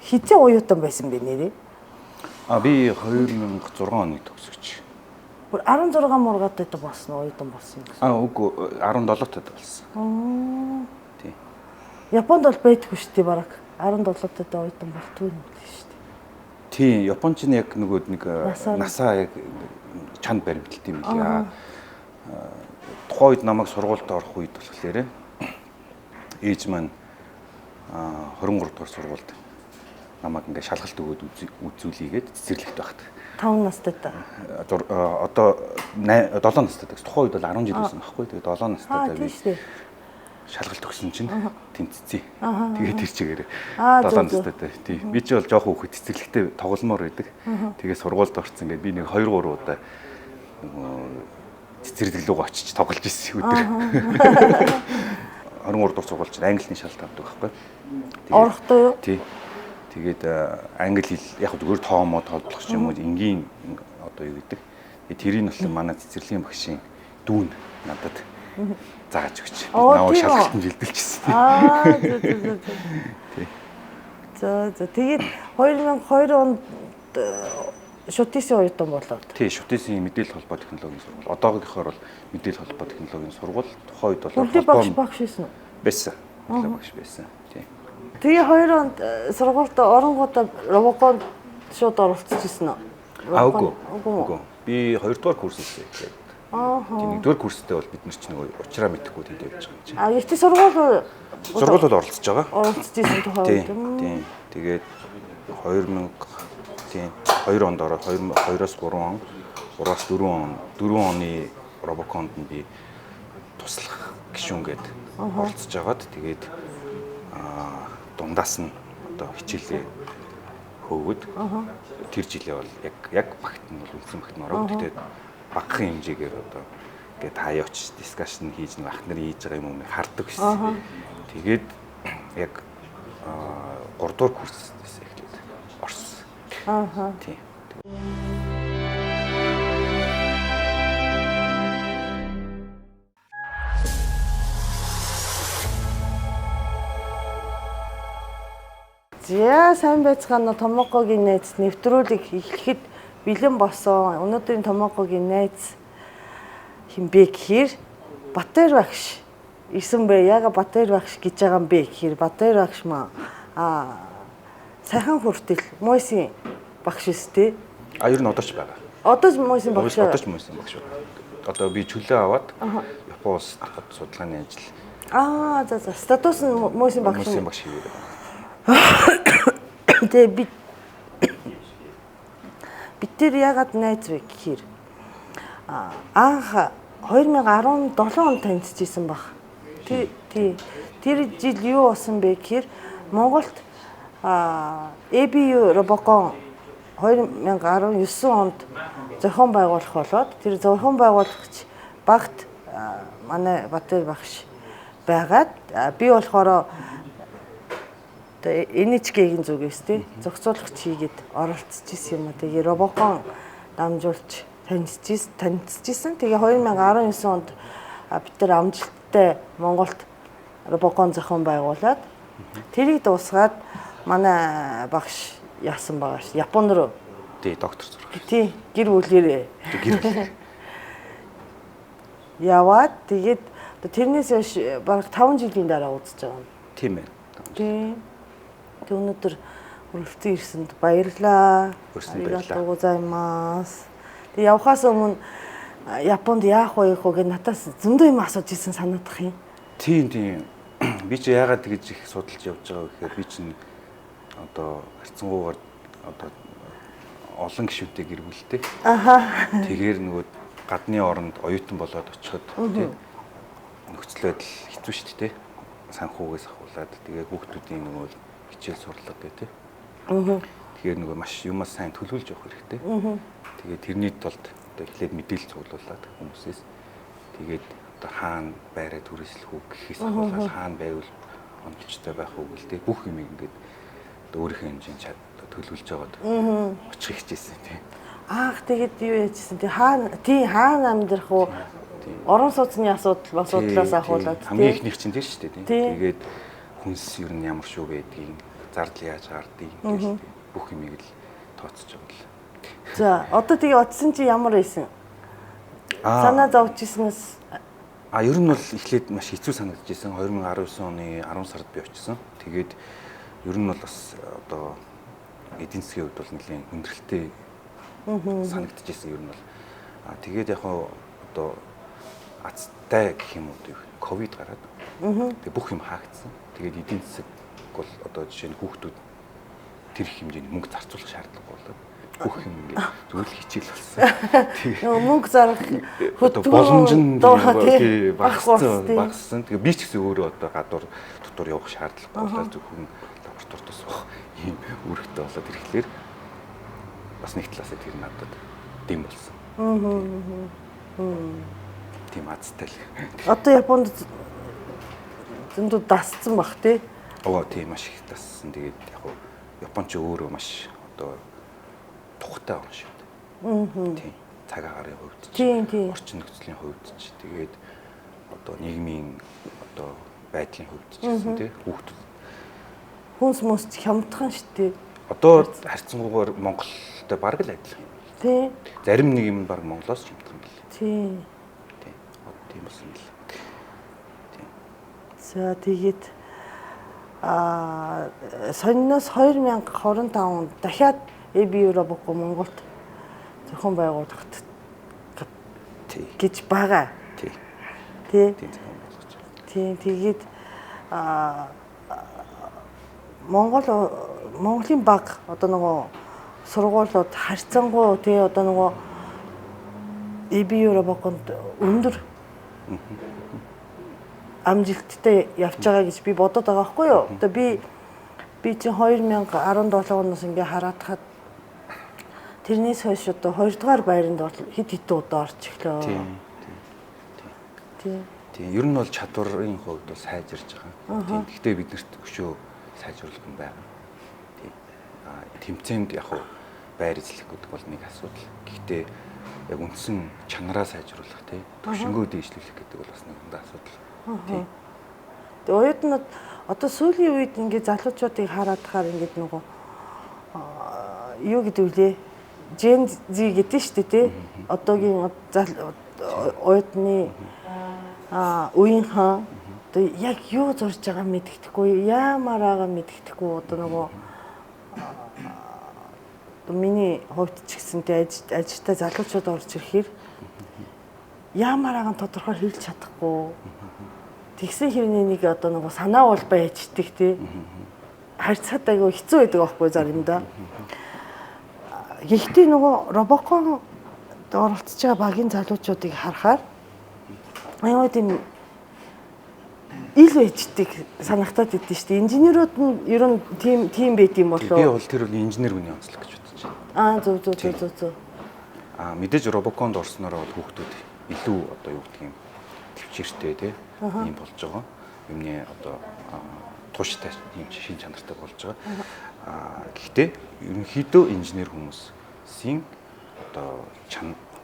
хизээ оюутан байсан бэ нэрээ? Би 2006 оны төгсөгч. Бүр 16 мургаатай болсон оюутан болсон юм гэсэн. Үгүй 17-тад болсон. Тий. Японд бол байдгүй шүү дээ бараг 17-тад оюутан болтгүй юм шүү дээ. Тий, Японч нь яг нөгөө нэг насаа яг чанд баримталт юм лээ. Тухайн үед намайг сургуульд орох үед болохоор ээж маань 23 дугаар сургуульд намайг ингээ шалгалт өгөөд үзүүлээгээд цэцэрлэгт байхад 5 настай та. Одоо 7 настай гэсэн. Тухайн үед бол 10 жил байсан байхгүй. Тэгээд 7 настай би шалгалт өгсөн чинь тэмцэцээ. Тэгээд тэр чигээр 7 настай. Тий. Би ч бол жоохон хүүхэд цэцэрлэгтээ тогломоор байдаг. Тэгээд сургуульд орсон. Ингээд би нэг 2 3 удаа цэцэрлэг рүү очиж тоглож ирсэн өдөр. 23 дугаар сургууль чинь англи хэлний шалгалт авдаг байхгүй. Орохдоо юу? Тий. Тэгээд англи хэл яг зүгээр тоомоо толдлох ч юм уу энгийн одоо юу гэдэг. Тэрийг нь бол манай цэцэрлэгийн багшийн дүүн надад зааж өгч. Наваа шалгалтанд бэлдэлчихсэн. За тэгээд 2002 онд шүтээсийн оюутан болоод. Тий, шүтээсийн мэдээлэл холбоо технологийн сургууль. Одоогийнхоор бол мэдээлэл холбоо технологийн сургууль. Тухайн үед бол багш байсан уу? Байсан. Багш байсан. Тий. Тэгээ 2 онд сургуульд оронгуудаа робоконд шууд оролцчихсон уу? Үгүй. Би 2 дугаар курсээс эхлээд. Тийм 1-р курстэй бол бид нар ч нэг уучраа мэдэхгүй тэнд явж байгаа юм чинь. Эртний сургууль бол оролцож байгаа. Оролцчихсан тухай. Тийм. Тэгээд 2 онд ороод 2-оос 3 он, 3-аас 4 он, 4 оны робоконд нь би туслах гишүүнгээд оролцож агаад тэгээд дундаас нь одоо хичээлээ хөөгд тэр жилээ бол яг багт нь бол үлдсэн багт нь ороод тэгээд багахан хэмжээгээр одоо ингээд хаяач дискшн хийж нэг ах нарын хийж байгаа юм хардаг гэсэн. Тэгээд яг 3 дугаар курсээс эхлээд орсон. Тийм. За сайн байцгаана уу Томокогийн найз нэвтрүүлэг эхлэхэд бэлэн болсон. Өнөөдрийн Томокогийн найз хинбэ гэхээр Батбаяр багш ирсэн бэ. Яга Батбаяр багш гэж байгаа юм бэ гэхээр Батбаяр багш маа сайхан хүртэл Мойсийн багш өстэй. Ер нь одоо ч байгаа. Одоо ч Мойсийн багш. Одоо ч Мойсийн багш. Одоо би чөлөө аваад Япон улс судалгааны ажил. За статус нь Мойсийн багш. Мойсийн багш хийгээд. Тэгээ бид тэр ягаад найз вэ гэхээр анх 2017 онд танилцчихсан баг. Тэр жил юу болсон бэ гэхээр Монголд ABU Robocon 2019 онд зохион байгуулах болоод тэр зохион байгуулагч багт манай Батбаяр багш байгаад би болохоор NHK-ийн зүгээс тий зохицуулагч хийгээд оролцож исэн юм а. Тэгээ Robocon дамжуулж танилцчихсан. Тэгээ 2019 онд бид нар амжилттай Монголд Robocon зохион байгуулад тэрийг дуусгаад манай багш яасан байгаа ш. Японд руу тий доктор зураг. Тий гэр бүлээрээ. Яваад тэгээд тэрнээс бараг 5 жилийн дараа уулзж байгаа юм. Тийм ээ. Тий. Тэг өнөөдөр хүрэлцэн ирсэнд баярлалаа. Баярлалаа гозаймаас. Тэг явхаас өмнө Японд яах вэ гэж надаас зөндөө юм асууж ирсэн санаадах юм. Тийм. Би ч яагаад тэгж их судалж явж байгаа гэхээр би чинь одоо харьцангуйгаар одоо олон гишүүнтэй гэр бүлтэй. Тэгэхээр нөгөө гадны оронд оюутан болоод очиход тийм нөхцөл байдал хэцүү шүү дээ. Санхүүгээс ахуулаад тэгээ хүүхдүүдийн нөгөө хичээл сурлага гэдэг. Тэгэхээр нөгөө маш юмас сайн төлөвлөж явах хэрэгтэй. Тэгээд тэрний тулд одоо эхлээд мэдээлэл цуглуулад хүмүүсээс тэгээд одоо хаана байраа түрээслэх үү гэхээс ахуулаад хаана байвал онцлогтой байх уу гэлтэй бүх юм ингээд одоо өөрийнхөө хэмжээнд төлөвлөж байгаад очих хичээсэн тийм. Тэгээд юу яжсэн тий хаана амьдрах уу? Орон сууцны асуудлаас ахуулаад хамгийн ихнийх чинь тийм шүү дээ тийм. Тэгээд хүнс ер нь ямар шүү байдгийг зардал яаж гардыг ингээл бүх юмыг л тооцож байгаа л. За одоо тэгээ очсон чи ямар байсан? Санаа зовчихснаас ер нь бол эхлээд маш хэцүү санагдчихсэн. 2019 оны 10 сард би очсон. Тэгээд ер нь бол бас одоо эдийн засгийн хувьд бол нэлээд хүндрэлтэй санагдчихсэн ер нь бол. Тэгээд яг одоо азтай гэх юм уу ковид гараад. Тэгээд бүх юм хаагдсан. Тэгээд эдийн засаг бол одоо жишээ нь хүүхдүүд тэр их хэмжээний мөнгө зарцуулах шаардлагагүй болоод бүх юм ингээд зүгээр л хичээл болсон. Тэгээ мөнгө зарах боломж нь багассан. Тэгээ би ч гэсэн өөрөө одоо гадуур дотор явах шаардлагатай болоод зөвхөн лабораторид суух ийм үүрэгтэй болоод ирэхлээр бас нэг талаасаа тэр надад дэм болсон. Тийм азтай л. Одоо Японд зөндөө дасцсан бах тий. Тийм маш их дассан. Тэгээд яг Японч өөрөө маш одоо тухтай он шүү дээ. Тийм. Цаг агарын хувьд ч, орчин нөхцөлийн хувьд ч, тэгээд одоо нийгмийн одоо байдлын хувьд ч гэсэн тийм хүүхдүүд хүнс мөс хямдхан шүү дээ. Одоо харьцангуйгаар Монголтой бараг л адилхан. Тийм. Зарим нэг юм баг Монголоос хямдхан бил. Тийм. Тийм болсон бил. Тийм. За тэгээд сонноос 2025 онд дахиад AB Robocon Монголд зохион байгуулахад гэж байгаа. Тийм. Тэгээд Монголын баг одоо нөгөө сургуулиуд харьцангуй тий одоо нөгөө AB Robocoнд өндөр амжилттай явж байгаа гэж би бодоод байгаа байхгүй юу? Одоо би чинь 2017 оноос ингээ хараадахад тэрнээс хойш одоо 2 дугаар байранд бол хэд хэдэн удаа орж ирлээ. Тийм. Ер нь бол чадварын хувьд бол сайжирж байгаа. Тийм. Гэхдээ биднэрт өшөө сайжруулах юм байна. Тийм. Тэмцээнд яг байр эзлэх гэдэг бол нэг асуудал. Гэхдээ яг үндсэн чанараа сайжруулах тийм төвшингөө дээшлүүлэх гэдэг бол бас нэг асуудал. Тийм. Тэгээ оюутнууд одоо сүүлийн үед ингээд залуучуудыг хараадахаар ингээд нөгөө юу гэдэг үлээ Gen Z гэдэг шүү дээ тий. Одоогийн оюутны үеийн хаан одоо яг юу зурж байгаа мэддэхгүй, яамаар байгаа мэддэхгүй одоо нөгөө миний хувьд ч гэсэн тий ажилтай залуучууд орж ирэхээр яамаар байгаа нь тодорхой хэлж чадахгүй. Тэгсэн хэрнээ нэг одоо нөгөө санаа бол байждаг тий. Харьцаад айгүй хэцүү байдаг аахгүй заримдаа. Гэхдээ нөгөө Robocon оролцож байгаа багийн залуучуудыг харахаар аюу тийм ил байждаг санагтаад идэв шүү дээ. Инженерүүд нь ер нь тийм байд юм болоо. Би бол тэр үл инженер хүний онцлог гэж бодож байна. Зөв. Мэдээж Robocoнд орсноор бол хүүхдүүд илүү одоо юу гэдэг юм төвчээртэй тий юм болж байгаа. Юмны одоо тууштай юм шин чанартай болж байгаа. Гэхдээ ерөнхийдөө инженер хүмүүсийн одоо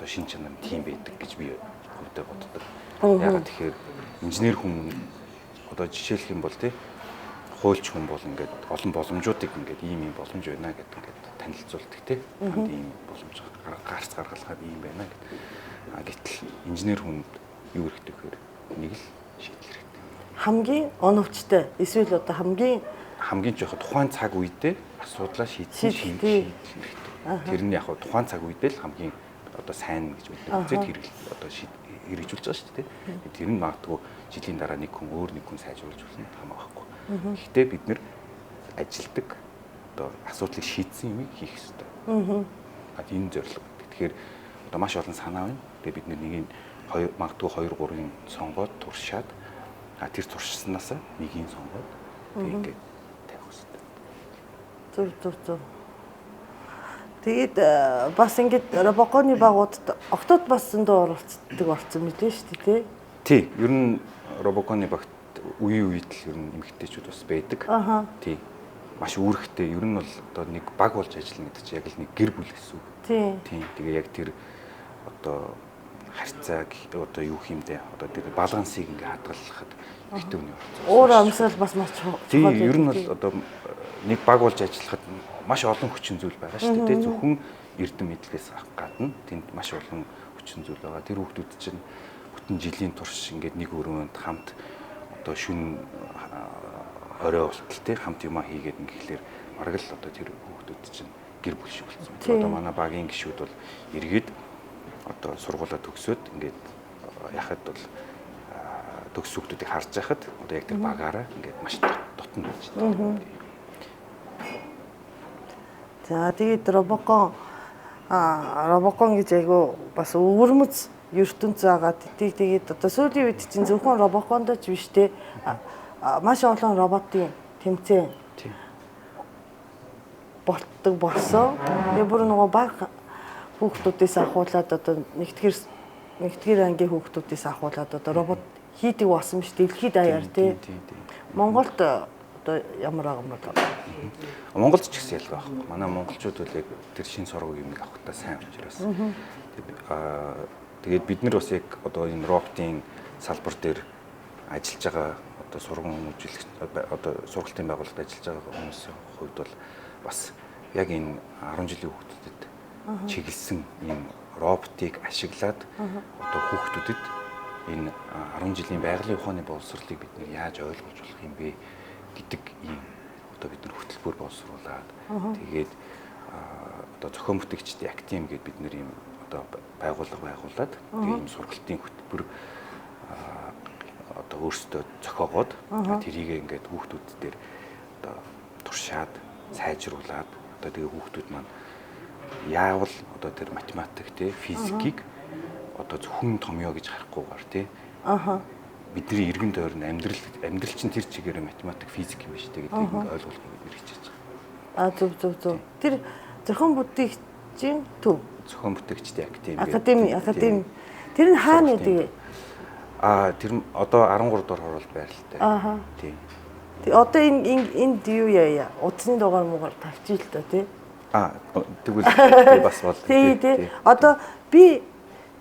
шин чанар нь тийм байдаг гэж би хувьдаа боддог. Ягаад тэгэхээр инженер хүн одоо жишээлх юм бол тий хуульч хүн бол ингээд олон боломжуудыг ингээд ийм боломж байна гэдэг ингээд танилцуулдаг тий. Ийм боломж гарц гаргалахад ийм байна гэдэг. Гэтэл инженер хүнд юу хэрэгтэй гэхээр нэг л шийдэл хэрэгтэй. Хамгийн оновчтой эсвэл одоо хамгийн жоох тухайн цаг үедээ асуудлаа шийдсэн шийдэл хэрэгтэй. Тэр нь яг тухайн цаг үедээ л хамгийн одоо сайн гэж үзээд хэрэгжүүлж байгаа шүү дээ. Тэр нь магадгүй жилийн дараа нэг хүн өөр нэг хүн сайжруулж болно хамаа байхгүй. Гэхдээ бид нэр ажилдаг одоо асуудлыг шийдсэн юмыг хийх хэрэгтэй. Энэ зорилго. Тэгэхээр одоо маш олон санаа байна. Тэгээ бид нэг магадгүй 2 3-ын сонгоод туршаад тэр туршсанаас нэг нь сонгоод тэгээ ингээд тавих хэрэгтэй. Зөв. Тэгээд бас ингээд Robocon-ы багуудад октод бас зөндөө оролцдог болсон мэдээ шүү дээ тий. Ер нь Robocon-ы багт үед л ер нь эмэгтэйчүүд бас байдаг. Тий. Маш үүрэгтэй. Ер нь бол одоо нэг баг болж ажиллана гэдэг чинь яг л нэг гэр бүл гэсэн үг. Тий. Тэгээ яг тэр одоо харьцааг одоо юу хиймдээ одоо тэр балансыг ингээ хадгалахад битүү үний Уур амьсгал бас маш чухал. Тийм ер нь бол одоо нэг баг болж ажиллахад маш олон хүчин зүйл байгаа шүү дээ. Зөвхөн эрдэм мэдлэгээс гадна тэнд маш олон хүчин зүйл байгаа. Тэр хүүхдүүд чинь бүтэн жилийн турш ингээд нэг өрөөнд хамт одоо шүн орой болтолтой хамт юмаа хийгээд ингээхлээр бараг л одоо тэр хүүхдүүд чинь гэр бүл шиг болсон. Одоо манай багийн гишүүд бол эргээд одоо сургуулаа төгсөөд ингээд яхад бол төгс хүүхдүүдийг харж байхад одоо яг тэр багаараа ингээд маш дотно байж байгаа. За тэгээд робокон гэж айгу бас өвөрмөц ертөнц байгаа. Тэгээд одоо сүүлийн үед чинь зөвхөн робоконд ч биш те маш олон роботын тэмцээн болтдог болсон. Тэгээ бүр нөгөө баг хүүхдүүдээс ахуулаад одоо нэгдүгээр ангийн хүүхдүүдээс ахуулаад одоо робот хийдэг болсон биш дэлхийд даяар тий. Монголд одоо ямар байгаа юм бэ? Монголд ч гэсэн ялгаа байхгүй. Манай монголчууд бол яг тэр шин сургууль юмыг авахтаа сайн учраас. Тэгээд бид нар бас яг одоо энэ роботын салбар дээр ажиллаж байгаа одоо сургууль үйлчлэгч одоо сургалтын байгууллагад ажиллаж байгаа хүмүүсийн хувьд бол бас яг энэ 10 жилийн хүүхдүүдэд чиглэсэн ийм роботыг ашиглаад одоо хүүхдүүдэд энэ 10 жилийн байгалийн ухааны боловсролыг бид нэг яаж ойлгуулж болох юм бэ гэдэг ийм одоо бид нар хөтөлбөр боловсруулад тэгээд одоо зохион бүтээгчдийн актив гэдэг бид нар ийм одоо байгууллага байгуулад тэгээд ийм сургалтын хөтөлбөр одоо өөрсдөө зохиогоод тэрийг ингээд хүүхдүүд дээр одоо туршаад сайжруулад одоо тэгээ хүүхдүүд маань яавал одоо тэр математик те физикийг одоо зөвхөн томьёо гэж харахгүйгээр тий. Бидний эргэн тойрон амьдрал чинь тэр чигээр математик физик юм биш үү гэдгийг ойлгуулах бид хичээж байгаа. Зөв. Тэр зохион бүтээгчийн төв. Зохион бүтээгчдийн академи. Тэр нь хаана гэдэг? Тэр одоо 13 дугаар хороолт байралтай. Тийм. Одоо энд юу яа? Утасны дугаар муугаар тавьчих л та тий. Тэгвэл бас бол. Тий. Одоо би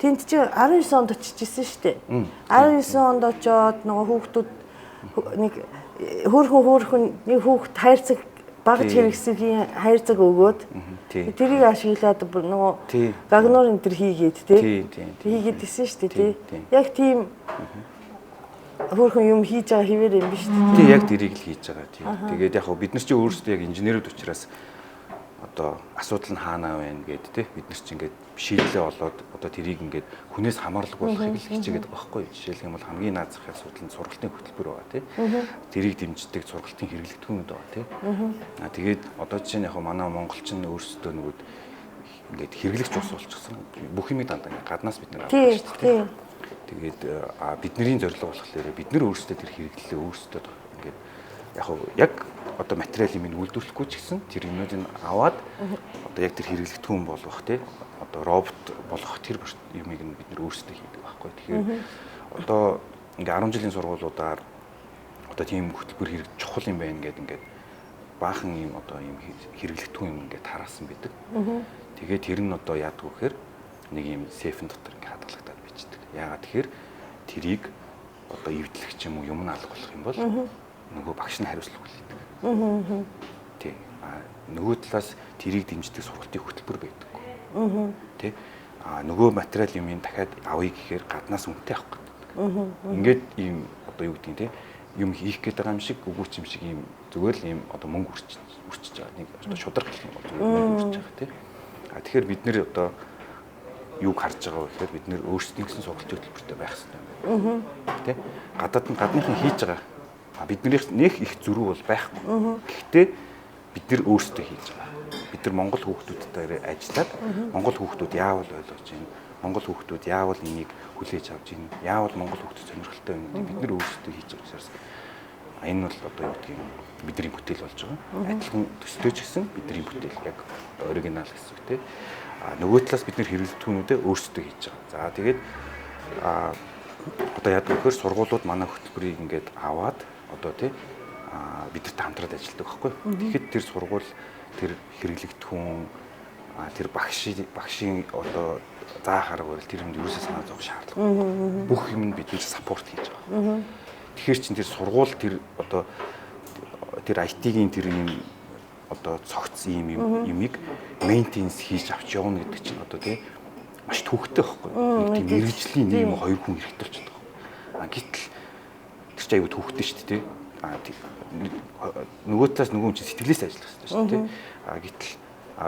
тэнд чи 19 онд очижсэн шүү дээ. 19 онд очоод нөгөө хүүхдүүд нэг хөөрхөн нэг хүүхд хайрцаг багж хэрэгсэгийн хайрцаг өгөөд тэрийг ашиглаад нөгөө гагнуур энэ төр хийгээд тий. Хийгээд исэн шүү дээ тий. Яг тийм хөөрхөн юм хийж байгаа хэвээр юм биш үү? Тий, яг тэрийг л хийж байгаа тий. Тэгээд яг бид нар чи өөрсдөө яг инженерүүд учраас одоо асуудал нь хаанаа байна гэд тий бид нар чи ингээд шийдлээ олоод одоо тэрийг ингээд хүнээс хамаарлаг болохыг л хичээгээд байгаа байхгүй. Жишээлх юм бол хамгийн наад зах асуудал нь сургалтын хөтөлбөр байгаа тий. Тэрийг дэмждэг сургалтын хэрэглэгдэхүүнүүд байгаа тий. Тэгээд одоо жишээ нь яг манай монголчин өөрсдөө нөгөө ингээд хэрэглэгч ус болчихсон. Бүх юмыг дандаа ингээд гаднаас бид нар авах шүү дээ. Тэгээд бидний зорилго болохоор бид нар өөрсдөө тэр хэрэглэлээ өөрсдөө ингээд яг одоо материалын минь үйлдвэрлэхгүй ч гэсэн тэр юмнуудыг аваад одоо яг тэр хэрэглэгдэхүүн болгох тий одоо робот болгох тэр юмыг нь бид нар өөрсдөө хийдэг байхгүй. Тэгэхээр одоо ингээ 10 жилийн сургуулиудаар одоо тийм хөтөлбөр хэрэг чухал юм байна гэдэг ингээд баахан юм одоо юм хэрэглэгдэхүүн юм ингээд тараасан байдаг. Тэгээд тэр нь одоо яадаг вэ гэхээр нэг юм сейфэн дотор ингээд хадгалагдаад бичдэг. Яагаад тэгэхээр тэрийг одоо эвдлэх юм уу юм нь алга болох юм бол нөгөө багш нь хариуцлага хүлээдэг. Тий. Нөгөө талаас тэрийг дэмждэг сургалтын хөтөлбөр байдаг. Тий. Нөгөө материал юмыг дахиад авъя гэхээр гаднаас үнэтэй авах гэдэг. Ингээд ийм одоо юу гэдгийг тий юм хийх гээд байгаа юм шиг өгөөч юм шиг ийм зүгээр л ийм одоо мөнгө үрчиж байгаа. Нэг одоо шудраг гэх юм бол зүгээр мөнгө үрчиж байгаа тий. Тэгэхээр бид нэр одоо юуг харж байгаа вэ гэхээр бид нэр өөрсдийн гэсэн сургалтын хөтөлбөртэй байх хэрэгтэй юм байна. Тий. Гадныхан хийж байгаа биднийх нэх их зөрүү бол байхгүй. Гэхдээ бид нар өөрсдөө хийж байгаа. Бид нар Монгол хүүхдүүдтэй ажиллаад Монгол хүүхдүүд яавал ойлгож байна. Монгол хүүхдүүд яавал энийг хүлээж авч байна. Яавал Монгол хүүхдүүд сонирхолтой юм бид нар өөрсдөө хийж байгаа учраас энэ бол одоо юу гэдгийг бидний бүтээл болж байгаа. Адилхан төстэй ч гэсэн бидний бүтээл яг оригинал гэсэн үг тийм. Нөгөө талаас бид нар хэрэглэгдэхүүнүүдээ өөрсдөө хийж байгаа. За тэгээд одоо яадаг вэ гэхээр сургуулиуд манай хөтөлбөрийг ингээд аваад одоо тий бидэртэй хамтраад ажилладаг байхгүй. Тэгэхэд тэр сургууль тэр хэрэглэгдэхүүн тэр багшийн одоо заах арга барил тэр юмд ерөөсөө санаа зовох шаардлага. Бүх юмд бидний саппорт хийж байгаа. Тэгэхээр чин тэр сургууль тэр одоо тэр IT-ийн тэр юм одоо цогцсон юмыг мейнтенс хийж авч явна гэдэг чинь одоо тийм маш төвхтэй байхгүй. Нэг тийм мэрэгжлийн нэг хоёр хүн хэрэгтэй болчиход байгаа. Гэтэл тэр чинь аюу төвхтэй шүү дээ тийм. Нөгөө талаас нөгөө хүн чинь сэтгэлээс ажиллах хэрэгтэй шүү дээ тийм. Гэтэл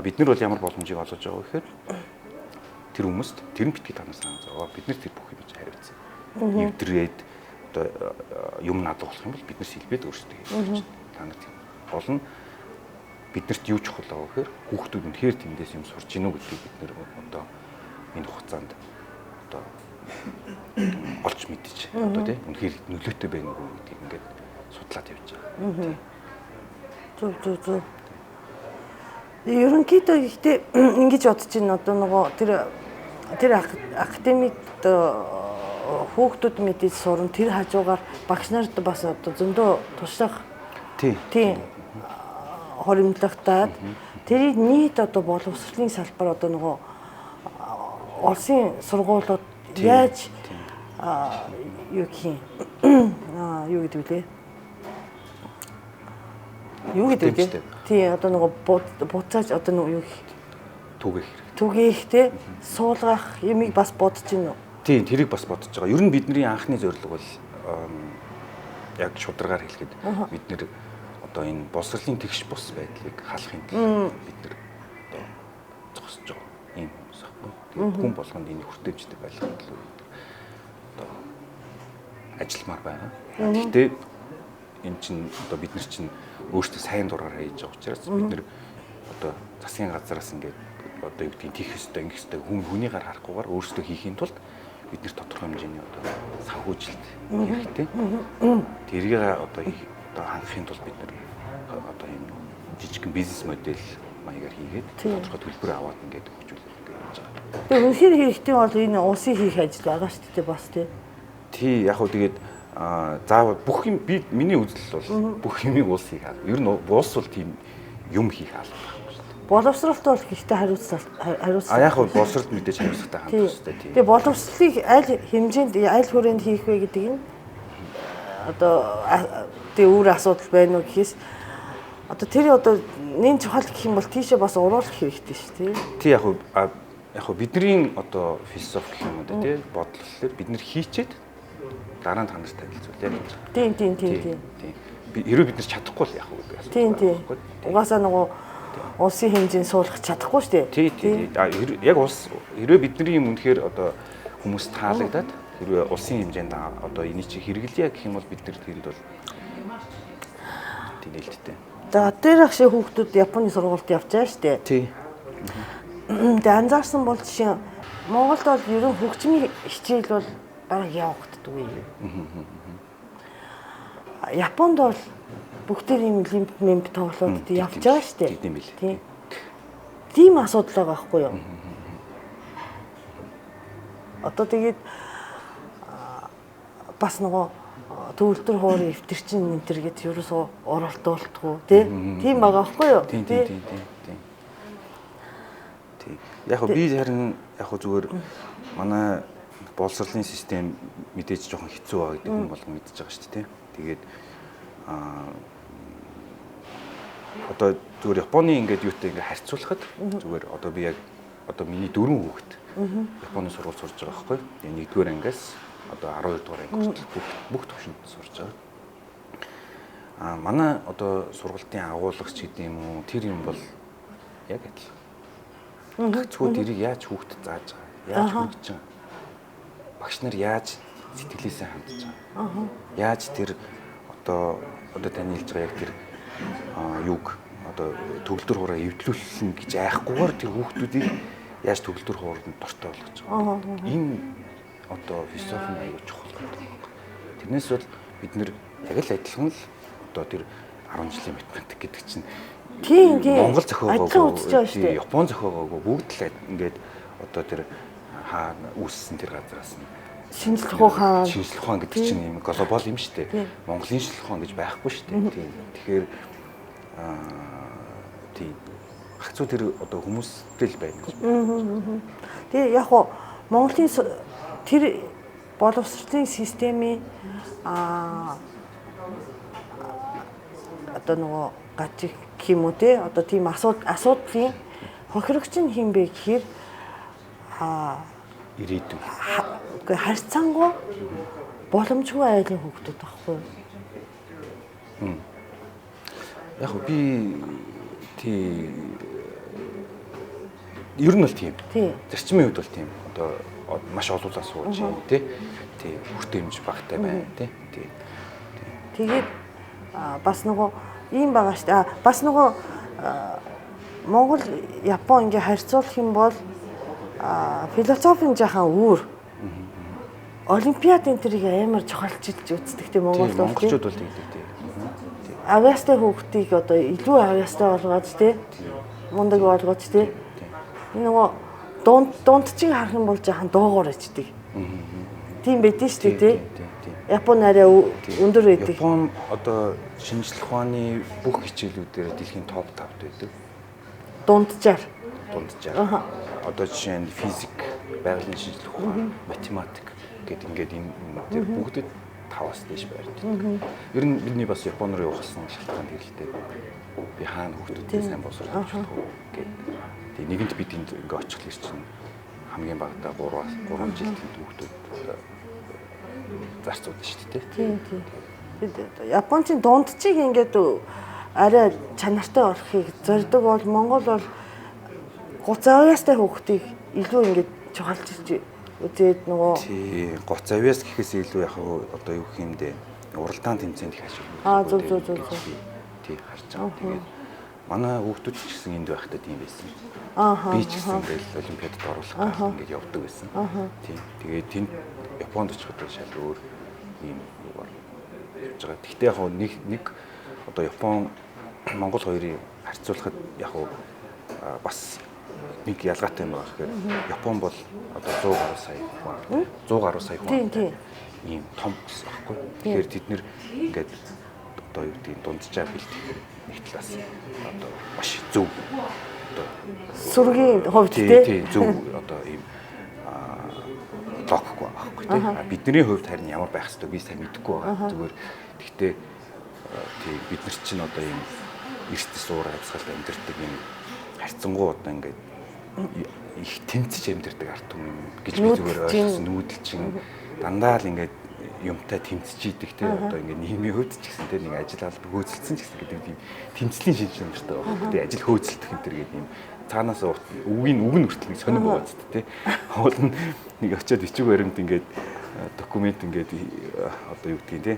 бид нар бол ямар боломжийг олгож байгаа вэ гэхээр тэр хүмүүст тэр нь битгий танаас санаа зовоо. Бид нар тэр бүх юм чинь хариуцсан. Эвдрээд одоо юм надад болох юм бол бид нар сэлбээд өөрсдөө хийж байна. Та нар тийм болно. Биднэрт юу чухал аа гэхээр хүүхдүүд нь хэр тэндээс юм сурч гинөө гэдгийг бид нэр одоо энэ хугацаанд одоо олж мэдэж одоо тийм үнэхээр нөлөөтэй байна уу гэдгийг ингээд судлаад явж байгаа. Зөв. Ерөнхийдөө ихтэй ингэж бодож байна одоо нөгөө тэр академид хүүхдүүд мэдээж сурна тэр хажуугаар багш нарт бас одоо зөндөө туршлага тийм хоримтлагтаад тэрийг нийт одоо боловсролын салбар одоо нөгөө Оросын сургуулиуд яаж юу гэх юм юу гэдэг вэ? Юу гэдэг вэ? Тий одоо нөгөө буцааж одоо нөгөө юу гэх түгээх те суулгах юмыг бас бодож байна уу? Тийм тэрийг бас бодож байгаа. Ер нь бидний анхны зорилго бол яг шударгаар хэлэхэд бид нэр одоо энэ боловсролын тэгш бус байдлыг халахын тулд бид нэр одоо зогсож байгаа юм хүмүүс аахгүй. Тэгээд хүн болгонд энэ хүртээмжтэй байлгахын тулд одоо ажилламаар байгаа. Гэхдээ энэ чинь одоо бид нар чинь өөрсдөө сайн дураараа хийж байгаа учраас бид нэр одоо засгийн газараас ингээд одоо юу гэдгийг тийх ёстой, ингэх ёстой хүний гар харахгүйгээр өөрсдөө хийхийн тулд бид нэр тодорхой хэмжээний одоо санхүүжилт хэрэгтэй. Тэрийг одоо хангахын тулд бид нэр одоо энэ жижигхэн бизнес модель маягаар хийгээд тодорхой төлбөр аваад ингээд хөгжүүлэх гэж яаж байгаа. Тэгээ үнэхээр хэрэгтэй бол энэ улсын хийх ажил байгаа шүү дээ бас тий. Яг хөө тэгээд заавал бүх юм миний үзэл бол бүх юмыг улс хийх. Ер нь улс бол тийм юм хийх албагүй шүү дээ. Боловсролт бол гэхдээ хариуцлага. Яг хөө боловсролт мэдээж хариуцлагатай хандах хэрэгтэй тий. Тэгээ боловсролыг аль хэмжээнд аль хүрээнд хийх вэ гэдэг нь одоо тэгээ өөр асуудал байна уу гэхээс одоо тэр одоо нэн чухал гэх юм бол тийшээ бас уруулах хэрэгтэй шүү дээ. Тий яг хөө бидний одоо философи юм да тий бодлолоор бид нэр хийчээд дараа нь та нарт танилцуулъя гэж. Тийм. Хэрвээ бид нар чадахгүй л яг хөө гэдэг асуулт. Тийм. Угаасаа нөгөө улсын хэмжээнд суулгах чадахгүй шүү дээ. Тий. Яг улс хэрвээ бидний юм үнэхээр одоо хүмүүст таалагдаад хэрвээ улсын хэмжээнд одоо энийг чи хэрэглэе гэх юм бол бид нар тэнд бол тийм нээлттэй. За тэр ахшиг хүүхдүүд Японы сургуульд явж байгаа шүү дээ. Тий. Тэгээ анзаарсан бол жишээ Монголд бол ерөн хөгжмийн хичээл бол бараг явагддаг юм. Японд бол бүгдээр юм лимп тоглоод явж байгаа шүү дээ. Тийм. Тийм асуудал байгаа байхгүй юу? Одоо тэгээд бас нөгөө төвлөртөр хуурын эвтэрчин энэ төр гэж ерөөсөө оролдуулдаггүй тийм байгаа байхгүй юу? Тийм. Яг би харин яг зүгээр манай боловсролын систем мэдээж жоохон хэцүү байгаа гэдэг хүн болгон мэдж байгаа шүү дээ. Тэгээд одоо зүгээр Японы ингээд юутай ингээд харьцуулахад зүгээр одоо би яг одоо миний 4 хүүхэд Японы сургууль сурж байгаа байхгүй. 1-р ангиас одоо 12-р анги хүртэл бүх төвшөнд сурж байгаа. Манай одоо сургуулийн агуулгач гэдэг юм уу тэр юм бол яг адил. Зөвхөн тэрийг яаж хүүхдэд зааж байгаа, яаж хөгжиж байгаа. Багш нар яаж сэтгэлээсээ хандж байгаа. Яаж тэр одоо таны хэлж байгаа яг тэр юг одоо төгөлдөр хуураа эвдлүүлсэн гэж айхгүйгээр тэр хүүхдүүдийг яаж төгөлдөр хууранд дортой болгож байгаа. Энэ одоо философи аягүй чухал байна. Тэрнээс бол бид нэр яг л адилхан л одоо тэр 10 жилийн математик гэдэг чинь Монгол зохиогоогүй, Япон зохиогоогүй бүгд л ингээд одоо тэр үүссэн тэр газараас нь шинжлэх ухаан гэдэг чинь юм глобал юм шүү дээ. Монголын шинжлэх ухаан гэж байхгүй шүү дээ. Тийм. Тэгэхээр тийм Багцуу тэр одоо хүмүүстэй л байна гэж. Тэгээ яг хуу Монголын тэр боловсролын системийн одоо нөгөө гажиг гэх юм уу те одоо тийм асуудлын хохирогч нь хин бэ гэхээр Ирээдүйн. Үгүй харьцангуй боломжгүй айлын хүүхдүүд байхгүй юу? Яг би ер нь бол тийм. Зарчмын үед бол тийм. Одоо маш олуулаа сууж юм тий. Хүртээмж багтай байна тий. Тэгээд бас нөгөө ийм байгаа шүү дээ. Бас нөгөө Монгол Япон ингээ харьцуулах юм бол философийн жахан өөр. Олимпиад энэ тэрийг амар чухалчилж үздэг тийм монголчууд бол тэгдэг тийм. Авьяастай хүүхдийг одоо илүү авьяастай болгоод тий. Мундаг болгоод тий. Энэ нөгөө дундчиг харах юм бол жахан доогоор ичдэг. Тийм байдэн шүү дээ тий. Япон арай өндөр байдаг. Япон одоо шинжлэх ухааны бүх хичээлүүдээр дэлхийн топ 5-д байдаг. Дунджаар. Одоо жишээ нь физик, байгалийн шинжлэх ухаан, математик гэдэг ингээд энэ тэр бүгдэд 5-аас дээш байрдаг. Ер нь бидний бас Япон руу явахсан шалтгаан хэрэгтэй. Би хаана хүүхдүүдтэй сайн боловсруулах вэ гэдэг. Тэгээ нэгэнт бид энд ингээд очих л чинь хамгийн багадаа 3 жилийн хүүхдүүд зарцуулна шүү дээ. Тийм. Япончин дундчиг ингээд арай чанартай болохыг зорддог бол Монгол бол 30 авьяастай хүүхдийг илүү ингээд чухалчилж үзээд нөгөө тий 30 авьяас гэхээс илүү яг одоо юу гэх юм бэ уралдаан тэмцээнд их ашиглаж зөв. Тий харж байгаа. Тэгээд манай хүүхдүүд ч гэсэн энд байхдаа тийм байсан. Би ч гэсэн ингээд олимпиадад оруулах ингээд явдаг байсан. Тий. Тэгээд тэнд Японд очиход шал өөр ийм юугаар явж байгаа. Гэхдээ яг нэг одоо Япон Монгол хоёрыг харьцуулахад яг бас нэг ялгаатай юм байна гэхээр Япон бол одоо 100 гаруй сая хүн ийм том ус байхгүй. Тэгэхээр тэд нэр ингээд одоо юу гэдэг дунджаа бэлдэх нэг талаас одоо маш зөв одоо сүргийн хувьд тий зөв одоо ийм логикгүй байхгүй тий. Бидний хувьд харин ямар байх хэвээр би сайн мэдэхгүй байгаа. Зүгээр гэхдээ тий бид нар чинь одоо ийм эрт суур амьсгалд амьдэрдэг юм харьцангуй одоо ингээд их тэмцэж амьдэрдэг ард түмэн гэж би зүгээр ойлгосон нүүдэл чинь дандаа л ингээд юмтай тэмцэж идэг те одоо ингээд нийгмийн хувьд ч гэсэн те нэг ажил алба хөөцөлдсөн ч гэсэн гэдэг тийм тэмцлийн шинж чанартай байна. Тэ ажил хөөцөлдөх энэ төр гэдэг юм цаанаас үг нь хүртэл нэг сонир байгаа ч те. Хоол нь нэг очиод бичиг баримт ингээд документ ингээд одоо юу гэдгийг те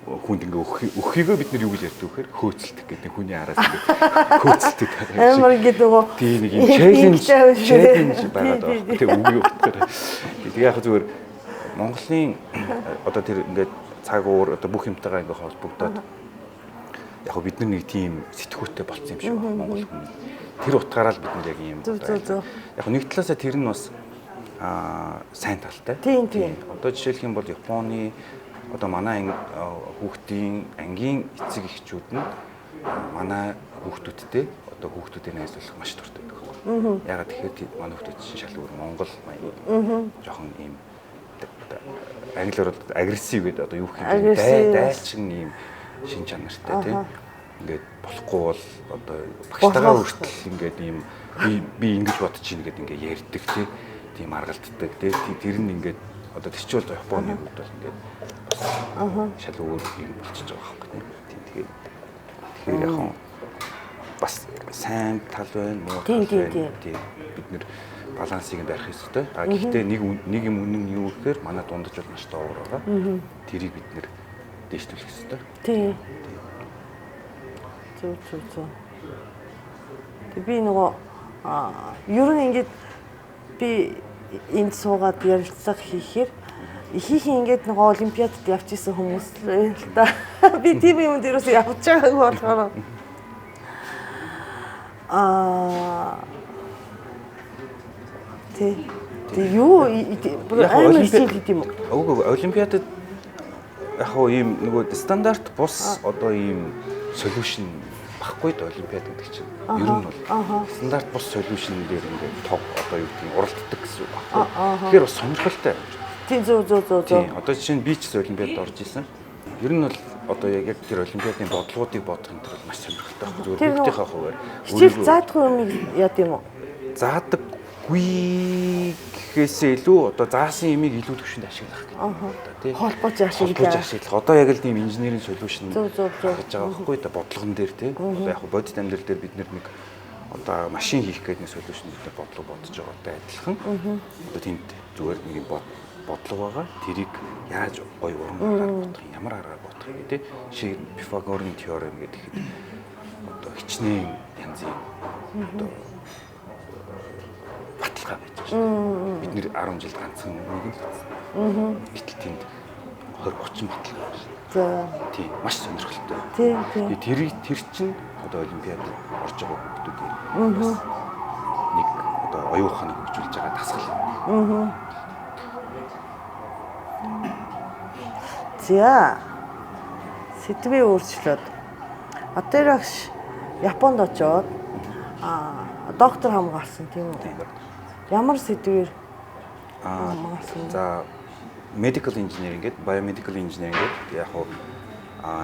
хүнд ингээ өхийгөө бид нар юу гэж ярьдаг вэхээр хөөцөлдөх гэдэг хүний араас ингээ хөөцөлдөг байгаа. Амар ингээ нөгөө тийм нэг юм challenge байгаад байгаа. Тэг үгүй утгаар. Тэгээ яг зүгээр Монголын одоо тэр ингээ цаг уур одоо бүх юмтайгаа ингээ холбогдоод яг бид нар нэг тийм сэтгүүтэй болцсон юм шиг байна Монгол хүн. Тэр утгаараа л бид нар яг юм байна. Яг нэг талаасаа тэр нь бас сайн талтай. Тийм. Одоо жишээлх юм бол Японы одоо манай хүүхдийн ангийн эцэг эхчүүд нь манай хүүхдүүдтэй одоо хүүхдүүдийн найзлуулах маш дуртай байдаг. Ягаад тэгэхээр манай хүүхдүүд чинь шал өөр Монгол маяг жоохон ийм англиар бол агрессив гэдэг одоо юу гэх юм бэ? Дайлчин ийм шин чанартай тийм. Ингээд болохгүй бол одоо багштайгаа хүртэл ингээд ийм би ингэж бодож чинь гэдэг ингээд ярьдаг тийм аргалддаг тийм. Тэр нь ингээд одоо тийч бол Японы хувьд бол ингээд шал өөр юм болчихж байгаа байхгүй тийм. Тэгэхээр яг бас сайн тал байна, муу тал байна. Тийм бид нэр балансыг барих ёстой. Гэхдээ нэг юм үнэн юу гэхээр манай дундаж бол маш доогуур байгаа. Тэрийг бид нэр дэвшүүлэх ёстой. Тийм. Зөв. Тэг би нөгөө ер нь ингээд би энд суугаад ярилцлага хийхээр ихийнх ингээд нөгөө олимпиадад явж исэн хүмүүс л да. Би тийм юм дээрээс явж байгааг болохоор Тэг юу амар стил гэдэг юм уу? Үгүй олимпиадад яг ийм нөгөө стандарт бус одоо ийм солиушн байхгүй д олимпиад гэдэг чинь. Ер нь бол стандарт бус солиушн дээр ингээд тог одоо юу гэдэг уралддаг гэсэн үг байхгүй. Тэгэхээр бас сонирхолтой. Тийм зөв. Тийм. Одоо жишээ нь би ч гэсэн олимпиад орж исэн. Ер нь бол одоо яг тэр олимпиадын бодлогуудыг бодох энэ төр маш сонирхолтой байна. Зүгээр бүгдийнхээ хуваар хичээл заадгүй юм яа тийм үү? Заадаггүй гэхээсээ илүү одоо заасан ямиг илүү төвшөнд ашиглах гэдэг. Тийм. Холбож ашиглах. Одоо яг л тийм инженерийн солиушн зөв гэж байгаа байхгүй да бодлогон дээр тийм. Одоо яг бодит амьдрал дээр бид нэг одоо машин хийх гэдэг нэг солиушн дээр бодлого бодож байгаатай адилхан. Одоо тийм зүгээр нэг бодлого байгаа. Тэрийг яаж гоё уран бодох юм, ямар аргаар бодох юм тий. Жишээ нь Пифагорын теорем гэдэг ихэд одоо хичнээн янзын одоо баталгаа байж байна. Бид нэр 10 жилд ганцхан нэг л үзсэн. Гэтэл тэнд 20-30 баталгаа байна. За. Тийм, маш сонирхолтой. Тийм. Тэр чинь одоо олимпиад орж байгаа хүмүүсийн нэг одоо оюуханыг хөгжүүлж байгаа дасгал. За. Сэдвээ өөрчлөөд. Атэрагш Японд очоод доктор хамгаалсан тийм үү? Ямар сэдвээр хамгаалсан? За medical engineering гэдэг biomedical engineering гэдэг яг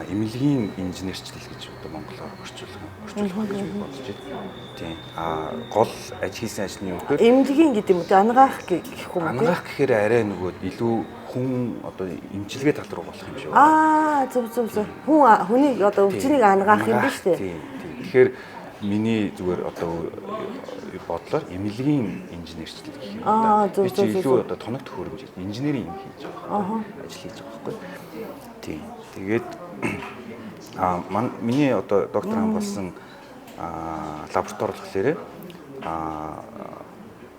эмнэлгийн инженерчлэл гэж одоо монголоор орчуулах гэж би бодож байна. Тийм. Гол хийсэн ажлын юм гэхээр эмнэлгийн гэдэг юм уу? Ангаах гэх юм уу? Ангаах гэхээр арай нөгөө илүү хүн одоо эмчилгээ тал руу болох юм шиг байна. Зөв. Хүнийг одоо өвчнийг ангаах юм биш үү? Тийм. Тэгэхээр миний зүгээр одоо бодлоор эмнэлгийн инженерчлэл гэх юм да. Би ч илүү одоо тоног төхөөрөмж инженерийн юм хийж байгаа. Ажил хийж байгаа байхгүй. Тийм. Тэгээд миний одоо доктор хамгаалсан лаборатори болохоор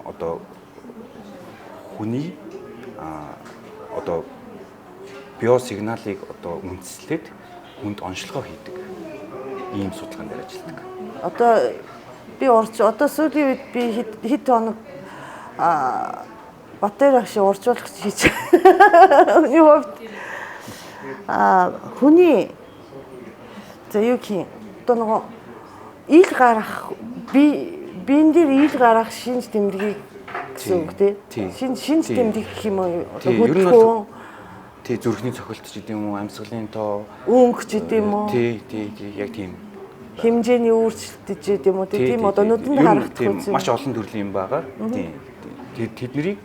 одоо хүний одоо биосигналыг одоо үндэслээд хүнд онцлогоо хийдэг ийм судалгаан дээр ажилладаг. Одоо би одоо сүүлийн үед би хэд хоног батарейч уржуулагч хийж хүний хувьд хүний за юу гэх одоо нөгөө ил гарах биен дээр ил гарах шинж тэмдгийг гэсэн үг тий. Шинж тэмдэг гэх юм уу? Одоо хөдөлгөөн тий зүрхний цохилт ч гэдэм үү, амьсгалын тоо, өнгө ч гэдэм үү. Тий яг тийм хэмжээний өөрчлөлт ч гэдэм үү. Тийм одоо нүдэнд харагдах үгүй. Маш олон төрлийн юм байгаа. Тийм. Тэднийг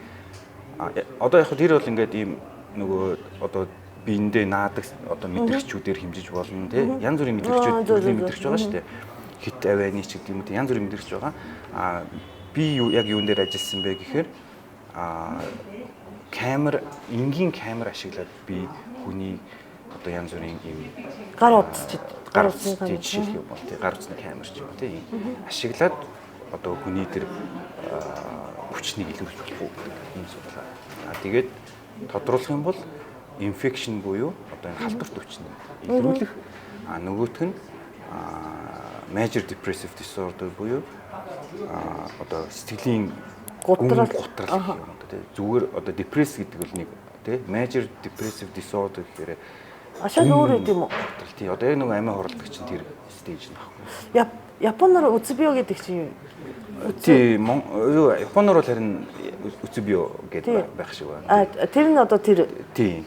одоо яг тэр бол ингээд ийм нөгөө одоо биендээ наадаг одоо мэдрэгчүүдээр хэмжиж болно тий. Янз бүрийн мэдрэгчүүд төрлийн мэдрэгч байгаа шүү дээ. Хит авианы ч гэдэг юм уу. Янз бүрийн мэдрэгч байгаа. Би яг юун дээр ажилласан бэ гэхээр энгийн камер ашиглаад би хүний одоо янз бүрийн ийм гар утас жишээлх юм бол тий гар утасны камер ч юм тий ашиглаад одоо хүний тэр хүчнийг илрүүлж болох уу гэдэг ийм судалгаа. Тэгээд тодруулах юм бол инфекшн буюу одоо энэ халдварт өвчнөд илрүүлэх нөгөөх нь major depressive disorder буюу одоо сэтгэлийн гутрал юм одоо тий зүгээр одоо депресс гэдэг бол нэг тий major depressive disorder гэхээр ашаал өөр юм уу? Тий одоо яг нэг амиа хорлдог чинь тэр стейж нь баггүй. Японоор үцбио гэдэг чинь тий Японоор бол харин үцбио гэдэг байх шиг байна. Тэр нь одоо тэр тий.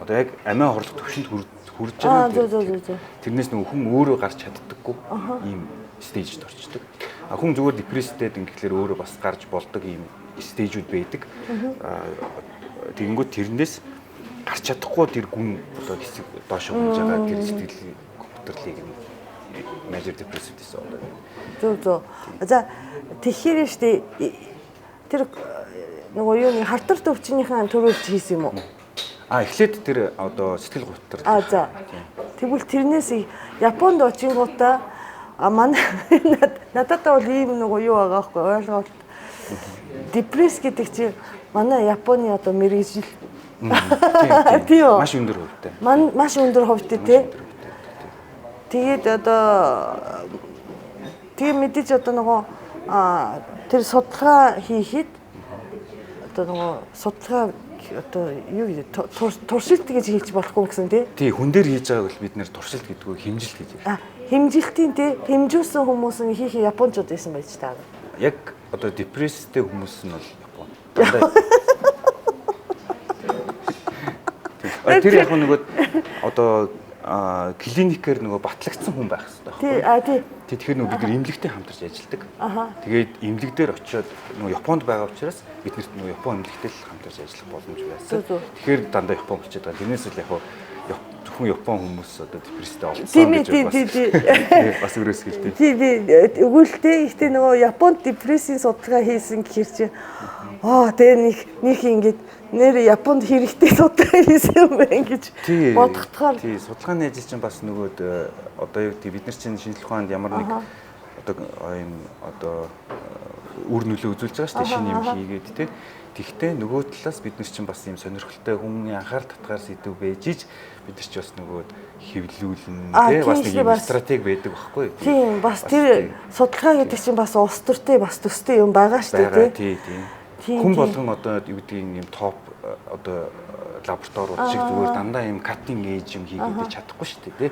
Одоо яг амиа хорлох төвшөнд хүрж байгаа. Тэрнээс нөгөө хүн өөрөө гарч чаддаггүй ийм стейжд орчдөг. Хүн зүгээр депресстэй ингэхлээр өөрөө бас гарч болдог ийм стейжүүд байдаг. Тэгэнгүүт тэрнээс гарч чадахгүй тэр гүн одоо хэсэг доош унж байгаа тэр сэтгэлийн компьютерлийг major depressive disorder. Зөв. За тэгэхээр штэ тэр нөгөө юуны хартар төвчнийхэн төрүүлж хийсэн юм уу? Эхлээд тэр одоо сэтгэл гутрал. За. Тэгвэл тэрнээс Японд очингуудаа манай надад бол ийм нөгөө юу байгаа байхгүй ойлголт. Депресс гэдэг чинь манай Японы одоо мэргэжил тийм маш өндөр хувьтай. Маш өндөр хувьтай тий. Тэгээд одоо тийм мэдээж одоо нөгөө тэр судалгаа хийхэд одоо нөгөө судалгаа одоо юу гэдэг туршилт гэж хэлж болохгүй гэсэн тий. Тий хүн дээр хийж байгааг бол бид нэр туршилт гэдэг үү хэмжилт гэж. хэмжилтийн тий хэмжүүлсэн хүмүүс нь их японочууд байсан байж таа. Яг одоо депресстэй хүмүүс нь бол Япон. Дандаа. Тэр яг нөгөө одоо клиникээр нөгөө батлагдсан хүн байх хэрэгтэй Тий. байхгүй. Тэгэхээр нөгөө бид нар эмнэлэгтэй хамтарч ажилладаг. Тэгээд эмнэлэг дээр очиод нөгөө Японд байгаа учраас биднэрт нөгөө Япон эмнэлэгтэй л хамтарч ажиллах боломж байсан. Тэгэхээр дандаа Япон очиод байгаа. Тэрнээс л яг зөвхөн Япон хүмүүс одоо депресстэй олцсон гэж байна. Бас өрөөс гэлтэй. Тий. Өгүүлтэй ихтэй нөгөө Японд депрессийн судалгаа хийсэн гэхэр чи тэгээ нэг ингэж нэр Японд хэрэгтэй судалгаа хийсэн юм байна гэж бодохдохоор тий судалгааны ажил чинь бас нөгөөд одоо юу гэдэг бид нар чинь шинжлэх ухаанд ямар нэг одоо үр нөлөө үзүүлж байгаа шүү дээ шинэ юм хийгээд тий. Тэгтээ нөгөө талаас бид нар чинь бас юм сонирхолтой хүмүүний анхаарал татгаар сэдв байж иж бид нар ч бас нөгөөд хэвлүүлнэ тий бас нэг юм стратеги байдаг байхгүй. Тийм бас тэр судалгаа гэдэг чинь бас улс төртэй бас төстэй юм байгаа шүү дээ тий. Хүн болгон одоо юу гэдэг юм топ одоо лабораториуд шиг зүгээр дандаа юм cutting edge юм хийгээд чадахгүй шүү дээ тий.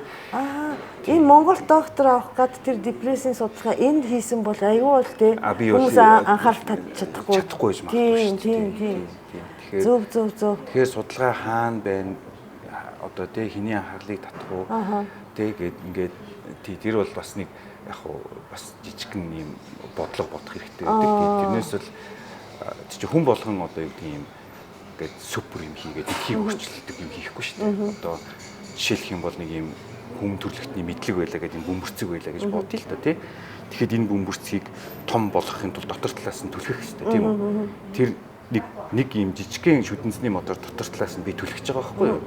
Энэ Монгол доктор авах гад тэр депрессийн судалгаа энд хийсэн бол аюул тий хүмүүс анхаарал татж чадахгүй гэж магадгүй. Тийм. Тэгэхээр зөв. Тэгэхээр судалгаа хаана байна одоо тий хэний анхаарлыг татах уу тий ингээд тэр бол бас нэг яг хуу бас жижигхэн юм бодлого бодох хэрэгтэй байдаг. Тэрнээс бол чи хүн болгон одоо юу гэдэг юм ингээд супер юм хийгээд ихийг өөрчлөлтөг юм хийхгүй шүү дээ. Одоо жишээлх юм бол нэг юм хүм төрлөختний мэдлэг байлаа гэдэг юм бөмбөрцөг байлаа гэж бодъё л да тий. Тэгэхэд энэ бөмбөрцгийг том болгохын тулд дотор талаас нь түлхэх хэрэгтэй тийм үү. Тэр нэг юм жижигхэн шүдэнцний мотор дотор талаас нь би түлхэж байгаа байхгүй юу?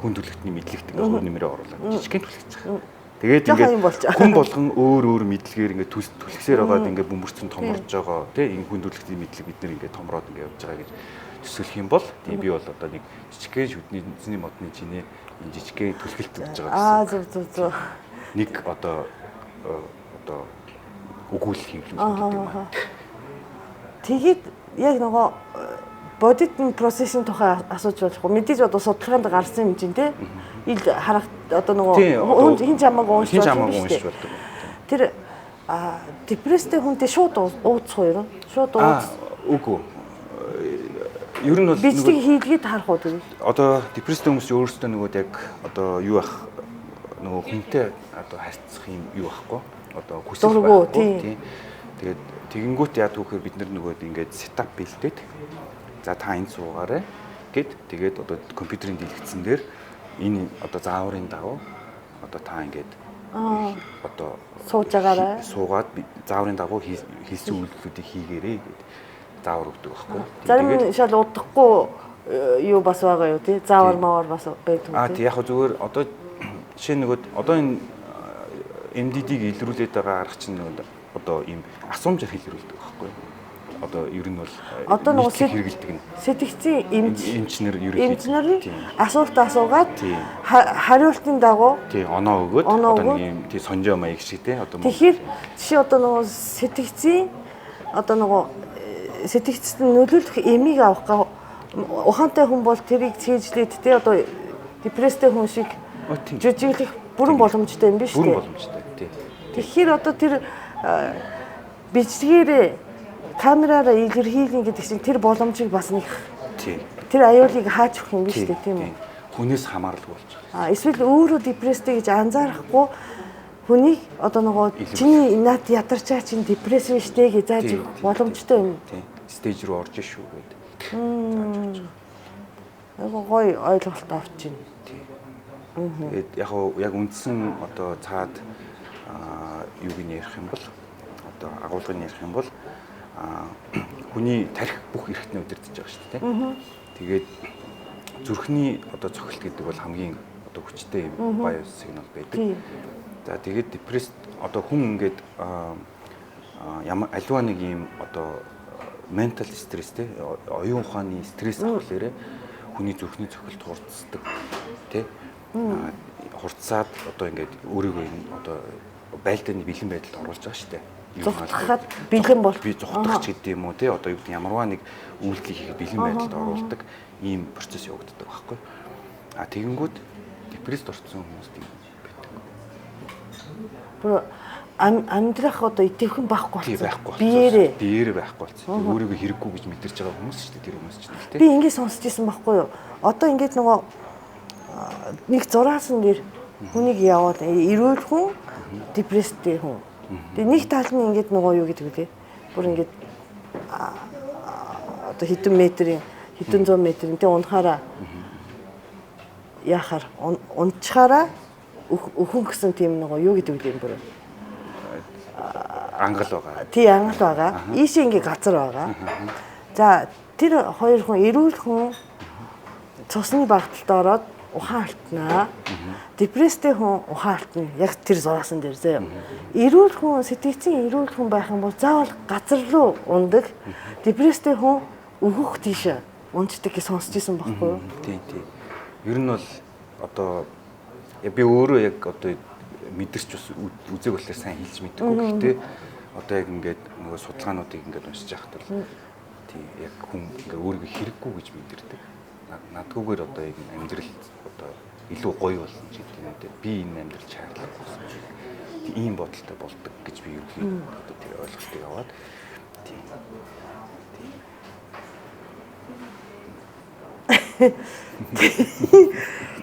Хүн төрлөختний мэдлэгт ингээд хөр нэмрээ оруулаад жижигхэн түлхэж байгаа. Тэгээд ингээд хүн болгон өөр мэдлэгээр ингээд түлхсээр байгаад ингээд бөмбөрцөн томорж байгаа тийм энэ хүн төрлөختний мэдлэг бид нэр ингээд томроод ингээд явж байгаа гэж төсөөлөх юм бол тийм би бол одоо нэг жижигхэн шүдний модны чинээ энэ жижигхэн түлхэлтэд гэж байгаа гэсэн. Зөв. Нэг одоо өгүүлэх юм байна. Тэгээд яг нөгөө бодит процессын тухай асууж болохгүй. Мэдээж одоо судалгаанд гарсан юм чинь тий. Ил харах одоо нөгөө хин чамаагүй уншиж болдог. Тэр депресстэй хүнтэй шууд уудсах уу? Шууд уудс. Үгүй. Ер нь бол бичиг хийлгээд харах уу тэгвэл. Одоо депресстэй хүмүүс өөрсдөө нөгөө яг одоо юу ах нөгөө хүнтэй одоо харьцах юм юу ахгүй. Одоо хүсэл байхгүй. Тэгээд тэгэнгүүт яад гэхээр бид нар нөгөө ингээд сетап бэлдээд за та энд суугаарай гэд тэгээд одоо компьютерийн дэлгэцэн дээр энэ одоо зааврын дагуу одоо та ингээд одоо сууж байгаарай. Суугаад зааврын дагуу хийсэн үйлдэлүүдийг хийгээрэй гэд заавар өгдөг байхгүй. Зарим шал удахгүй юу бас байгаа юу тий? Заавар мавар бас байдаг үү? Тий яг зүгээр одоо жишээ нөгөө одоо энэ MDD-г илрүүлээд байгаа арга чинь нөгөө одоо ийм асуумжаар илрүүлдэг байхгүй. Одоо ер нь бол одоо нөгөө хэрэгэлдэг нь сэтгцийн эмчнэр эмчнэр асуулт асуугаад хариултын дагуу оноо өгөөд одоо нэг тийм сонжоо маяг шиг тий одоо тэгэхээр жишээ одоо нөгөө сэтгцийн одоо нөгөө сэтгцэд нөлөөлөх эмийг авах ухаантай хүн бол тэрийг цээжлээд тий одоо депресстэй хүн шиг жижиглэх бүрэн боломжтой юм биш үү? Бүрэн боломжтой тий. Тэгэхээр одоо тэр бичгээр камераараа илэрхийлнэ гэдэг чинь тэр боломжийг бас нэг тэр аюулыг хааж өгөх юм биш үү тийм үү? Хүнээс хамааралгүй болж байгаа. Эсвэл өөрөө депресстэй гэж анзаарахгүй хүнийг одоо нөгөө чиний над ядарчаа чинь депресс биш дээ гэж зааж өгөх боломжтой юм. Тийм. Стейж руу орж шүү гэдэг. Айгуу гоё ойлголт авч байна. Тэгээд яг үндсэн одоо цаад юуг нь ярих юм бол одоо агуулгыг нь ярих юм бол хүний тарих бүх эрхтнээ удирдах байгаа шүү дээ. Тэгээд зүрхний одоо цохилт гэдэг бол хамгийн одоо хүчтэй юм био сигнал байдаг. За тэгээд депресс одоо хүн ингээд аливаа нэг юм одоо ментал стресс те оюун ухааны стресс авахлаарэ хүний зүрхний цохилт хурцдаг те хурцсаад одоо ингээд өөрийгөө одоо байлдааны бэлэн байдалд оруулж байгаа шүү дээ. Зүгтахад бэлэн бол би зүгтах ч гэдэг юм уу те одоо юу гэдэг ямарваа нэг үйлдэл хийхэд бэлэн байдалд оруулдаг ийм процесс явагддаг байхгүй. Тэгэнгүүт депресд орсон хүмүүс тийм байдаг. Бүр амьдрах одоо идэвхэн байхгүй тий болсон. байхгүй Биеэрээ. биеэрээ байхгүй болсон. Өөрийгөө хэрэггүй гэж мэдэрч байгаа хүмүүс шүү дээ тэр хүмүүс ч тийм Би ингэ сонсч ирсэн байхгүй юу? Одоо ингээд нөгөө нэг зураасан дээр хүнийг яваад эрүүл хүн, депресстэй хүн. Тэгээ нэг тал нь ингээд нөгөө юу гэдэг вэ? Бүр ингээд одоо хэдэн метрийн, хэдэн зуун метрийн тэг унахаараа яхаар унчхаараа өхөн гэсэн тийм нөгөө юу гэдэг вэ бүр ангал байгаа. Тий ангал байгаа. Ийшээ ингээ газар байгаа. За тэр хоёр хүн эрүүл хүн цусны багталд ороод ухаан алтнаа. Депресстэй хүн ухаан алтна. Яг тэр зураасан дээр зөө. Эрүүл хүн сэтгцийн эрүүл хүн байх юм бол заавал газар руу ундаг. Депресстэй хүн өгөх тийш унцдаг гэж сонсч ирсэн байхгүй юу? Тий. Ер нь бол одоо би өөрөө яг одоо мэдэрч үзэг болохоор сайн хэлж мэдгүй. Гэхдээ одоо яг ингээд нөгөө судалгаануудыг ингээд уншиж байхад бол тий яг хүн ингээд өөрийгөө хэрэггүй гэж мэдэрдэг. Надгүйгээр одоо яг амьдрал одоо илүү гоё болсон ч гэдэг юм дээ. Би энэ амьдрал шаардлагагүй болсон. Тий ийм бодолтой болдог гэж би ерөнхийдөө одоо тэр ойлголтыг аваад тий.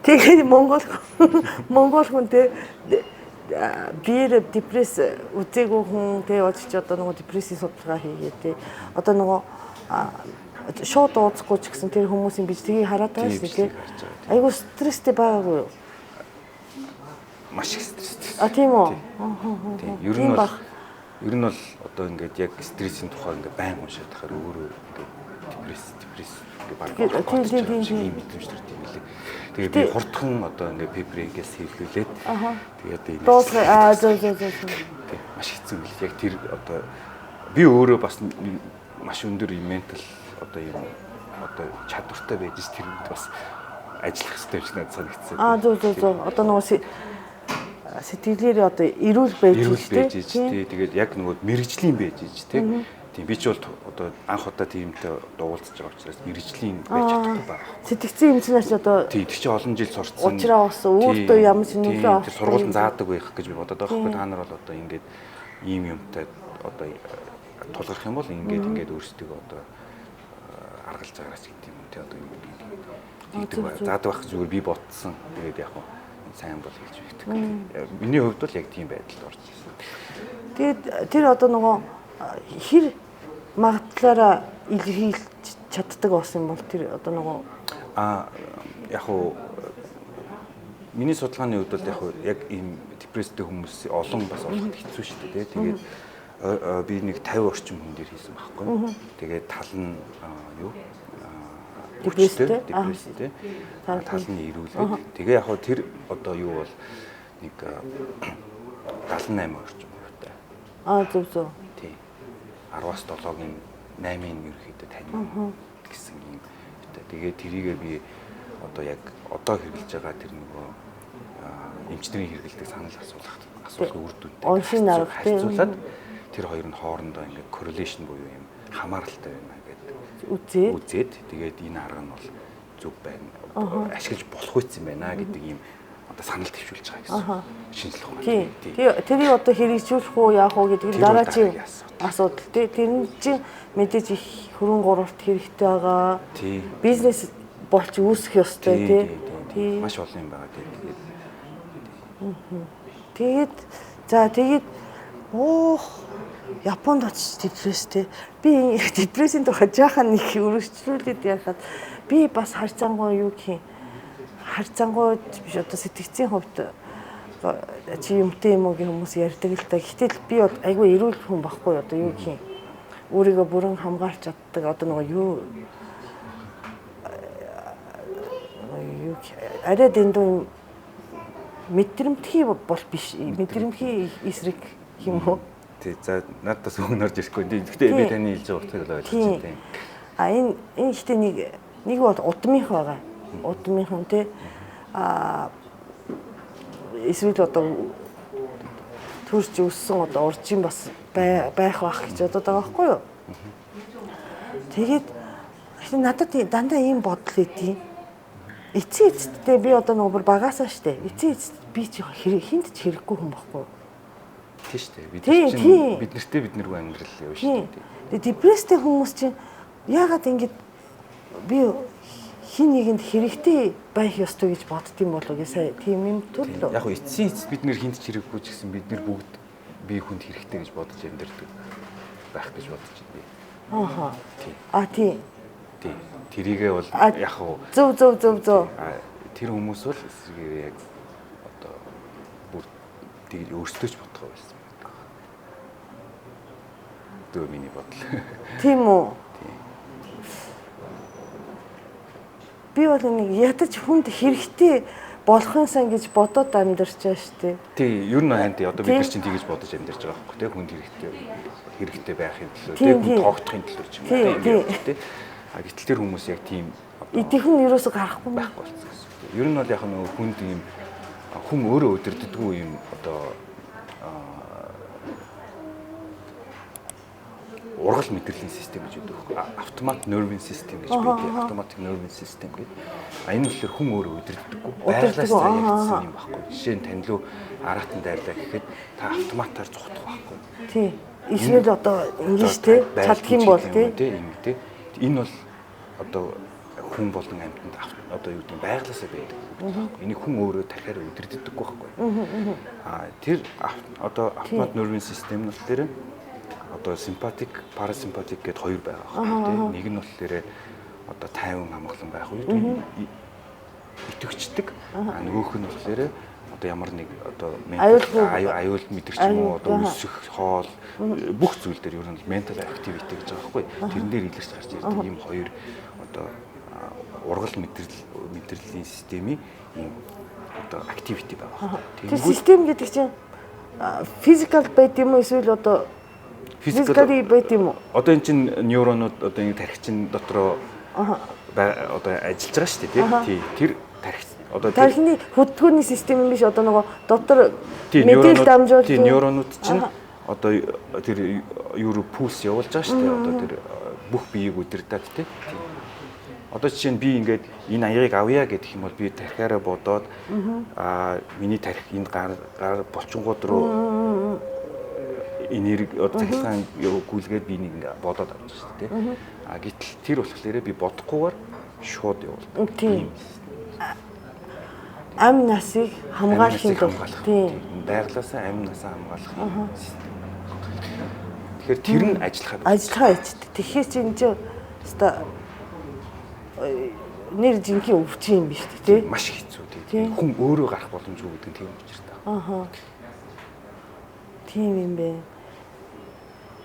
Тэгээд Монгол хүнтэй биер депресс үзээгүй хүн тэгээ очиж одоо нөгөө депрессийн судалгаа хийгээд тий одоо нөгөө шууд ууцхгүй ч гэсэн тэр хүмүүсийн бич тгийг хараад байгаа шүү дээ. Айгу стресстэй байгаагүй юу? Маш их стресстэй. Тийм үү? Тийм. Ер нь бол одоо ингээд яг стрессийн тухай ингээд байн уншаад тахаар өөрөө ингээд депресс ингээд баг тийм мэдрэмжтэй тийм лээ. Тэгээ би хурдхан одоо ингээд пепригээс хэвлүүлээд тэгээд энэ зөө. Маш хэцүү мэл. Яг тэр одоо би өөрөө бас маш өндөр ментал одоо юм одоо чадвартай байж тэрэнд бас ажиллах хэрэгтэй гэж надад санагдсан. Зөө. Одоо нөгөө сэтгэлээр одоо эрүүл байж тий. Тэгээд яг нөгөө мэрэгжлийн байж тий. Тийм би ч бол одоо анх удаа тиймтэй уулзж байгаа учраас мэрэгжлийн байж чадахгүй байна. Сэтгцэн эмчнээс одоо тий тэр чи олон жил сурцсан. Учраа болсон өөртөө ямар ч нөлөө авах. Тэр сургуулийн заадаг байх гэж би бодоод байгаа байхгүй. Та нар бол одоо ингээд ийм юмтай одоо тулгарх юм бол ингээд өөрсдөө одоо аргалж байгаач гэдэг юм тий одоо ингэдэг ба заадаг байх зүгээр би ботсон. Тэгээд яг сайн бол гэж байдаг. Миний хувьд бол яг тийм байдалд орж ирсэн. Тэгээд тэр одоо нөгөө хэр магадлалаараа илэрхийлж чаддаг болсон юм бол тэр одоо нөгөө яг уу миний судалгааны хувьд бол яг ийм депресстэй хүмүүс олон бас олоход хэцүү шүү дээ. Тэгээд би нэг 50 орчим хүн дээр хийсэн байхгүй. Тэгээд тал нь юу депресстэй тал нь ирүүлээд тэгээ яг тэр одоо юу бол нэг 78 орчим хувьтай. Зөв. Тий. 10-аас 7-гийн 8-ын ерөөхдөө тань гэсэн юм. Тэгээд тэрийгээ би одоо яг одоо хэрэгжилж байгаа тэр нөгөө эмчнэрийн хэрэгэлдэг санал асуулгын үр дүнтэй оншин арга харьцуулаад тэр хоёр нь хоорондоо ингээд correlation буюу юм хамааралтай байна гэдэг үзээд тэгээд энэ арга нь бол зөв байна. Ашиглаж болох үйс юм байна гэдэг юм одоо санал төвшүүлж байгаа гэсэн шинжлэх ухаан. Тэгээ тэрийг одоо хэрэгжүүлэх уу яах уу гэдэг нь дараагийн асуудал. Тэр нь чинь мэдээж их хөрөнгө оруулалт хэрэгтэй байгаа. Бизнес болж үүсэх ёстой тий. Маш олон юм байгаа тэгээд Японд очиж депресстэй. Би депрессийн тухай жаахан нэг өргөжлүүлээд яхад би бас харьцангуй юу гэх юм. Харьцангуй биш одоо сэтгцийн хувьд чи юмтэй юм уу гэх хүмүүс ярьдаг л та. Гэтэл би айгүй эрүүл хүн байхгүй одоо юу гэх юм. Өөрийгөө бүрэн хамгаалж чаддаг одоо нөгөө юу арай дэндүү мэдрэмтгий бол биш. Мэдрэмтгий эсрэг юм уу? Тий. За надаас өгнөрж ирэхгүй. Гэхдээ би таны хэлж байгаа утгыг ойлгож байна. Энэ ихтэй нэг бол удмынх байгаа. Удмынхан тий. Эсвэл одоо төрж өссөн одоо уржин бас байх бах гэж бодоод байгаа байхгүй юу? Тэгээд надад дандаа ийм бодол өгдөө. Эцсийн эцэстээ би одоо нөгөө багасаа штэ. Эцсийн эцэст би чи хинт ч хэрэггүй хүн байхгүй юу? Тийм шүү дээ. Бид Тийм, чинь тийм. бид нартэй биднэргүй амьдрал явна шүү Тийм. дээ. Тэгээ депресстэй хүмүүс чинь яагаад ингэж би хин нэгэнд хэрэгтэй байх ёстой гэж боддtiin болов гээ сая тийм юм төрлөө. Яг нь эцсийн эцэст бид нэр хинт ч хэрэггүй ч гэсэн бид нар бүгд бие хүнд хэрэгтэй гэж бодож амьдардаг байх гэж бодож байна. Ааха. Тийм. Тийм. Тийм. Тэрийгээ бол яг уу Зөв. тэр хүмүүс бол эсрэгээр яг одоо бүр тийг өөрсдөө ч бодох байсан байдаг. Дөө миний бодол. Тийм үү? Би бол нэг ядаж хүнд хэрэгтэй болохынсан гэж бодоод амьдарч байгаа шүү дээ. Тий, ер нь хант одоо бид нар чинь тэгэж бодож амьдарч байгаа байхгүй тий хүнд хэрэгтэй байхын төлөө тий хүн тоогдохын төлөө ч юм уу тий. А гэтэл тэр хүмүүс яг тийм Идэх нь юусоо гарахгүй байхгүй болсон гэсэн. Ер нь бол яг нөгөө хүнд ийм хүн өөрөө өдөрддгүү ийм одоо ургал мэдрэлийн систем гэж үүдэг. Автомат nervous system гэж байдаг. Automatic nervous system гэдэг. Энэ болохоор хүн өөрөө өдөрддөггүй. Байглаас явагдсан юм байхгүй. Жишээ нь танилуу аратан дайрлаа гэхэд та автоматар зүхтах байхгүй. Тий. Эсвэл одоо ингэж тий чадах юм бол тий. Тий. Энэ бол одоо хүн болон амьтанд одоо юу гэдэг байглаасаа байдаг. Энийг хүн өөрөө тархиар өдөрддөггүй байхгүй. Тэр одоо автомат nervous system нь болохоор одоо симпатик, парасимпатик гэдээ хоёр байгаа байна. Нэг нь болохоор одоо тайван амгалан байх үед итгэвчдэг. Нөгөөх нь болохоор одоо ямар нэг одоо аюул мэдэрч юм уу одоо өсөх, хоол бүх зүйл дээр ер нь mental activity гэж байгаа байхгүй. Тэрэн дээр илэрч гарч ирдэг ийм хоёр одоо ургал мэдрэлийн системийн ийм одоо activity байгаа. Тэр систем гэдэг чинь physical байд юм уу эсвэл одоо физикали байт юм уу? Одоо эн чин нейронууд одоо ингэ тархичин дотроо одоо ажиллаж байгаа шүү дээ тий. Тэр тархи одоо тархины хөдөлгөөний систем юм биш одоо нөгөө дотор мэдээлэл дамжуулж тий нейронууд чинь одоо тэр юу пульс явуулж байгаа шүү дээ. Одоо тэр бүх биеийг удирдах тий. Одоо жишээ нь би ингээд энэ аягийг авъя гэдэг юм бол би тархиараа бодоод миний тархи энд гар булчингууд руу энерги цахилгаан гүйлгээд би нэг ингээ бодоод авч шүү дээ. Гэтэл тэр болохоор би бодохгүйгээр шууд явуулдаг. Тийм. Ам насыг хамгаалахын тулд тийм. Байглаасаа ам насаа хамгаалах систем. Тэгэхээр тэр нь ажиллахаа ичдэг. Тэгэхээр чи энэ өста нэр жинхэнэ өвчин юм биш үү тий? Маш хэцүү тий. Хүн өөрөө гарах боломжгүй гэдэг нь тийм учиртай. Тийм юм бэ.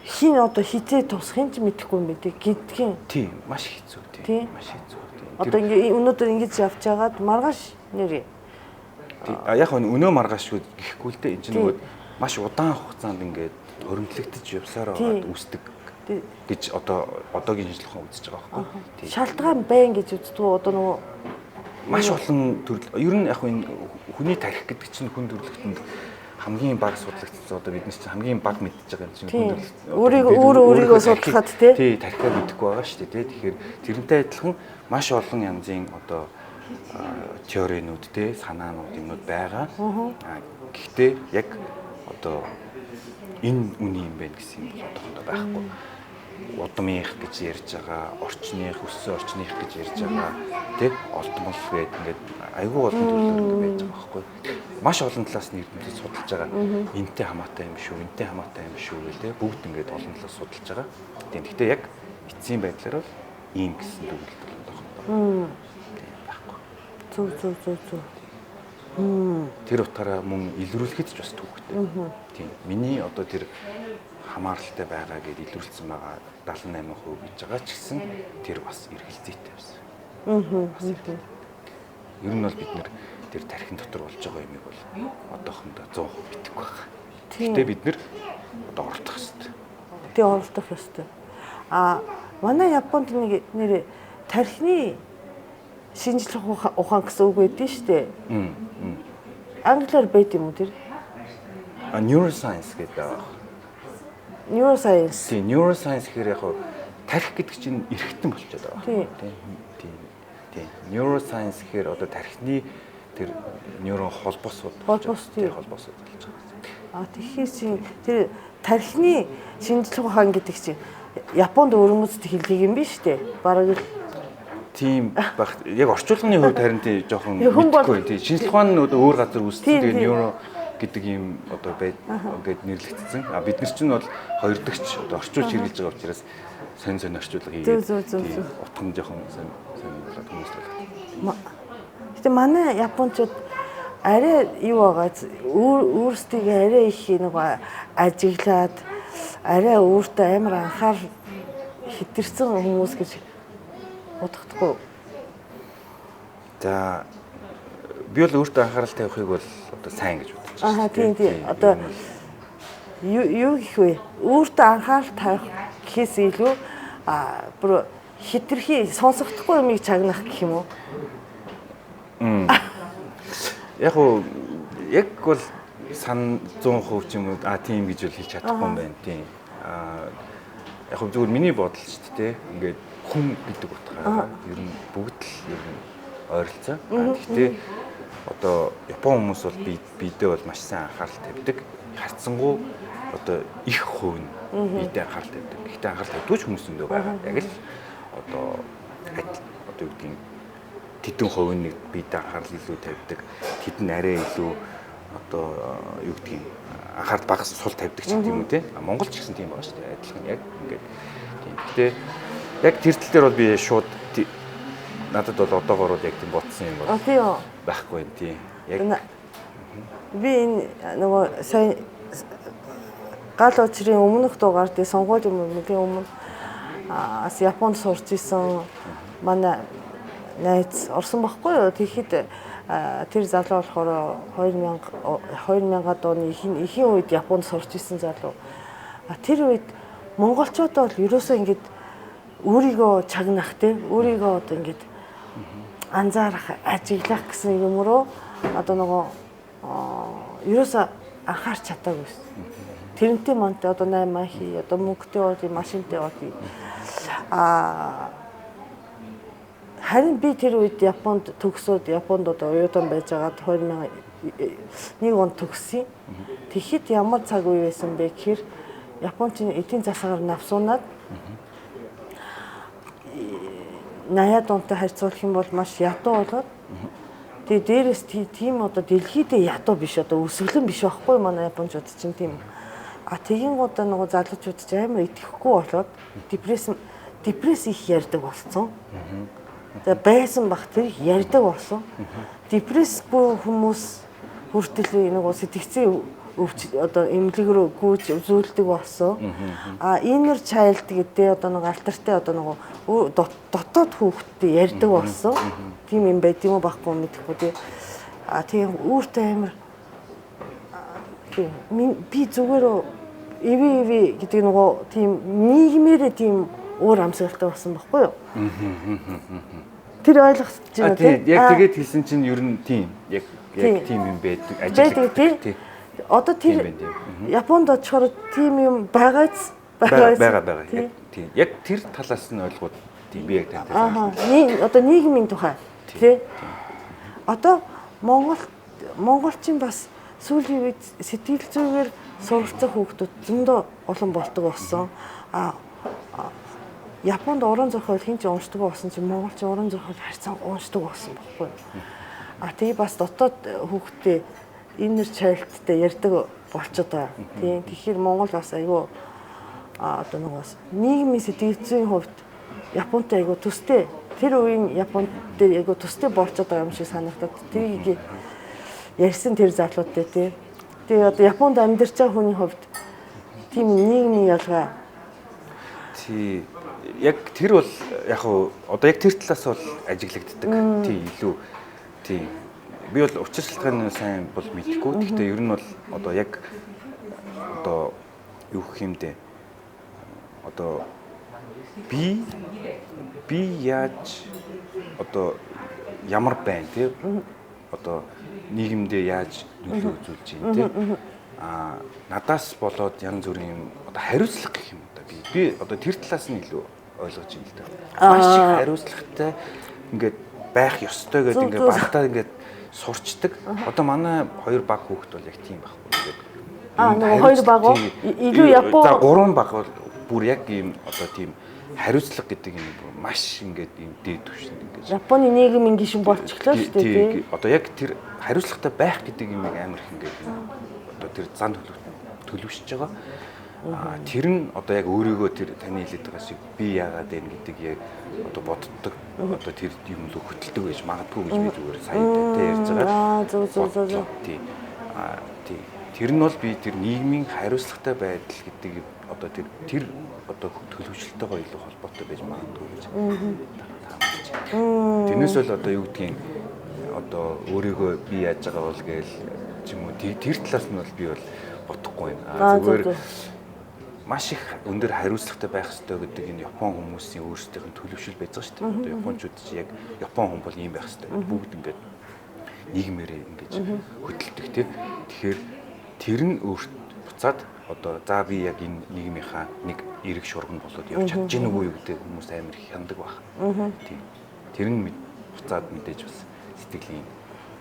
Хин одоо хизээ тусахын ч мэдэхгүй юм бэ гэдгийн. Тийм, маш хэцүү тий. Маш хэцүү тий. Одоо ингээ өнөөдөр ингэж явж байгаад маргааш нэр. Яг өнөө маргааш шүү гэхгүй л дээ. Энэ чинь нөгөө маш удаан хугацаанд ингээд хөрөнгөлөгдөж явсараа үүсдэг гэж одоогийн шинжилгээ үзэж байгаа байхгүй. Шалтгаан байн гэж үздэг үү одоо нөгөө маш олон төрөл ер нь яг хүний тархи гэдэг чинь хүн төрөлхтөнд хамгийн баг судлагдсан одоо бидний чинь хамгийн баг мэдчихэж байгаа юм чинь хүн өөрийгөө судлахад тий тархиа мэдэхгүй байгаа шүү дээ. Тэгэхээр тэрнтэй адилхан маш олон янзын одоо теоринууд тий санаанууд юмнууд байгаа. Гэхдээ яг одоо энэ үний юм байна гэсэн юм бодоход байхгүй. Удмынх гэж ярьж байгаа, орчных, өссөн орчных гэж ярьж байгаа, тий олдмол гэдэг ингээд айгүй олон төрлөөр байж байгаа байхгүй. Маш олон талаас нь ирдэнэд судалж байгаа. Энтэй хамаатай юм шүү, энтэй хамаатай юм шүү гэх тий бүгд ингээд олон талаас судалж байгаа. Тийм. Гэхдээ яг эцсийн байдлаар бол ийм гэсэн төгөлд байна байхгүй. Зүг. Тэр утгаараа мөн илрүүлэхэд ч бас төвхтэй. Тийм. Миний одоо тэр хамааралтай байгаа гэдээ илрүүлсэн байгаа 78% гэж байгаа ч гэсэн тэр бас эргэлзээтэй байсан. Ер нь бол бид нэр тэр тархин дотор болж байгаа юмыг бол одоохондоо 100% мэдэхгүй байгаа. Гэхдээ бид нэр одоо оролдох хэрэгтэй. Тэ оролдох ёстой. Манай Японд нэг нэр тархины шинжлэх ухаан гэсэн үг байдсан шүү дээ. Англиар байд юм уу тэр? Neuroscience гэдэг байгаа. Neuroscience. Тийм, neuroscience гэхээр яг тархи гэдэг чинь эрхтэн болчиход байгаа. Тийм. Neuroscience гэхээр одоо тархины тэр нейрон холбоосууд болж байгаа. Тэгэхээр чинь тэр тархины шинжлэх ухаан гэдэг чинь Японд өрөмөцд хэлдэг юм биш үү? Бараг Тийм баг. Яг орчуулгын хувьд харин тий жоохон хүн бол- мэдгүй тий. Шинжлэх ухаан нь өөр газар үүсдэг тэгээ нейро гэдэг юм одоо гээд нэрлэгдсэн. А бид нар чинь бол хоёр дахьч одоо орчуулж хэрэгжилж байгаа учраас сонь орчуулга хийгээд Зөв. утган жоохон сонь болоод хүмүүст бол. Гэтэ манай японочууд арай юу байгаа өөрсдийг арай их нэг ажиглаад арай өөртөө амар анхаар хэтэрсэн хүмүүс гэж бодохдгүй. За би бол өөртөө анхаарал тавихыг бол одоо сайн гэж бодож байна. Тийм. Одоо юу гэх вэ? Өөртөө анхаарал тавих гэхээс илүү бүр хитрхи сонсохдохгүй юмыг чагнах гэх юм уу? Яг уу яг бол сан 100% ч юм уу тийм гэж бол хэлж чадахгүй юм байна тийм. Яг хөө зүгээр миний бодол шүү дээ. Ингээд хүн гэдэг утгаараа ер нь бүгд л ер нь ойролцоо. Гэхдээ одоо Япон хүмүүс бол бидээ бол маш сайн анхаарал тавьдаг. Харцсангуу одоо их хувь нь бидээ анхаарал тавьдаг. Гэхдээ анхаарал тавьдгүй ч хүмүүс зөндөө байгаа. Яг л одоо юу гэдгийг тэдэн хувь нь бидээ анхаарал илүү тавьдаг. Тэдэн арай илүү одоо юу гэдгийг анхаарал багас сул тавьдаг ч юм уу те. Монгол ч гэсэн тийм байгаа шүү дээ. Адилхан яг ингээд тийм. Гэхдээ яг тэр тал дээр бол би шууд надад бол одоогоор яг тийм ботсон юм бол байхгүй юм тий. Яг би энэ нөгөө сая гал учрын өмнөх дугаард сонгуулийн өмнө бас Японд сурч исэн манай найз орсон байхгүй юу. Тэгэхэд тэр залуу болохоор 2000-ад оны ихэнх үед Японд сурч исэн залуу. Тэр үед монголчууд бол ерөөсөө ингэж өөрийгөө чагнах те өөрийгөө одоо ингэж анзаарах, ажиглах гэсэн юм руу одоо нөгөө ерөөсөө анхаарч чадаагүй байсан. Тэрнтэй мантай одоо 8 хий, одоо мөнгөтэй бол машинтай бол харин би тэр үед Японд төгсөөд Японд одоо оюутан байж байгаад 2001 онд төгссөн. Тэгэхэд ямар цаг үе байсан бэ гэхээр Япончин эдийн засгаар навсуунаад 80-аад онтой харьцуулах юм бол маш ядуу болоод тэгээ дээрээс тийм одоо дэлхийдээ ядуу биш одоо өсөглөн биш байхгүй манай японочууд чинь тийм. Тэгэнгүүтээ нөгөө залуучууд ч амар итгэхгүй болоод депресс их ярьдаг болсон. Тэгээ байсан бах тэр ярьдаг болсон. Депрессгүй хүмүүс хүртэл нөгөө сэтгцэн одоо эмнэлэг рүү гүйж үзүүлдэг болсон. Inner child гэдэг одоо нэг алтартай одоо нэг дотоод хүүхдтэй ярьдаг болсон. Тийм юм байд юм уу байхгүй мэдэхгүй тий. Тийм өөртөө амар би зүгээр иви гэдэг нөгөө тийм нийгмээрээ тийм уур амьсгалтай болсон байхгүй юу? Тэр ойлгож байна тий. Яг тэгээд хэлсэн чинь ер нь тийм яг тийм юм байдаг ажиглагддаг тий. Одоо тэр Японд очихоор тийм юм байгаач байгаа. Тийм. Яг тэр талаас нь ойлгоод тийм би яг тантай. Одоо нийгмийн тухай тий. Одоо монголчин бас сүүлийн үед сэтгэл зүйгээр суралцах хүүхдүүд зөндөө олон болдог болсон. Японд уран зохиол хин ч уншдаг болсон чинь монголчин уран зохиол харьцан уншдаг болсон байхгүй юу? Тэгээ бас дотоод хүүхдтэй inner child-тэй ярьдаг болчиход байгаа. Тийм. Тэгэхээр Монгол бас айгүй одоо нэгээс нийгмийн сэтгэл зүйн хувьд Японтай айгүй төстэй. Тэр үеийн Японд дээр айгүй төстэй болчиход байгаа юм шиг санагдаад. Тэрийг ярьсан тэр залуутай тий. Тэгээ одоо Японд амьдарч байгаа хүний хувьд тийм нийгмийн ялгаа. Тий. Яг тэр бол яг одоо яг тэр талаас бол ажиглагддаг. Тий илүү. Тий. Би бол учир шалтгааны сайн бол мэдэхгүй. Гэхдээ ер нь бол одоо яг одоо юу гэх юм бэ? Одоо би яаж одоо ямар байна тий? Одоо нийгэмдээ яаж нөлөө үзүүлж байна тий? Надаас болоод янз бүрийн одоо хариуцлага гэх юм да. Би одоо тэр талаас нь илүү ойлгож байна л да. Маш их хариуцлагатай ингээд байх ёстой гэдэг ингээд багтаа ингээд сурчдаг. Одоо манай хоёр баг хүүхэд бол яг тийм байхгүй. нөгөө хоёр баг уу? Илүү Япон. За гурван баг бол бүр яг ийм одоо тийм хариуцлага гэдэг юм маш ингээд ийм дээд түвшинд ингээд Японы нийгмийн гишүүн болчихлоо шүү дээ тий. Одоо яг тэр хариуцлагатай байх гэдэг юм амар их ингээд одоо тэр зан төлөвшөж байгаа. Тэр нь одоо яг өөрийгөө тэр таны хэлээд байгаа шиг би яагаад байна гэдэг яг одоо боддог. Одоо тэр юм л хөтэлдэг байж магадгүй гэж би зүгээр сайн тэ ярьж байгаа. Зөв. Тий. Тэр нь бол би тэр нийгмийн хариуцлагатай байдал гэдэг одоо тэр одоо төлөвшлөлтөйгөө илүү холбоотой байж магадгүй гэж таамаглаж байна. Тэрнээс бол одоо юу гэдгийг одоо өөрийгөө би яаж байгаа бол гээл ч юм уу тэр талаас нь бол би бол бодохгүй байна. Зүгээр маш их өндөр хариуцлагатай байх хэрэгтэй гэдэг энэ Япон хүмүүсийн өөрсдийнх нь төлөвшил байж байгаа шүү дээ. Одоо японочууд чи яг Япон хүн бол ийм байх хэрэгтэй. Бүгд ингээд нийгмээрээ ингэж хөдөлдөг тийм. Тэгэхээр тэр нь өөрт буцаад одоо за би яг энэ нийгмийнхаа нэг эрэг шурган болоод явж чадж гин үгүй юу гэдэг хүмүүс амар их хяндаг баг. Тийм. Тэр нь буцаад мэдээж бас сэтгэлийн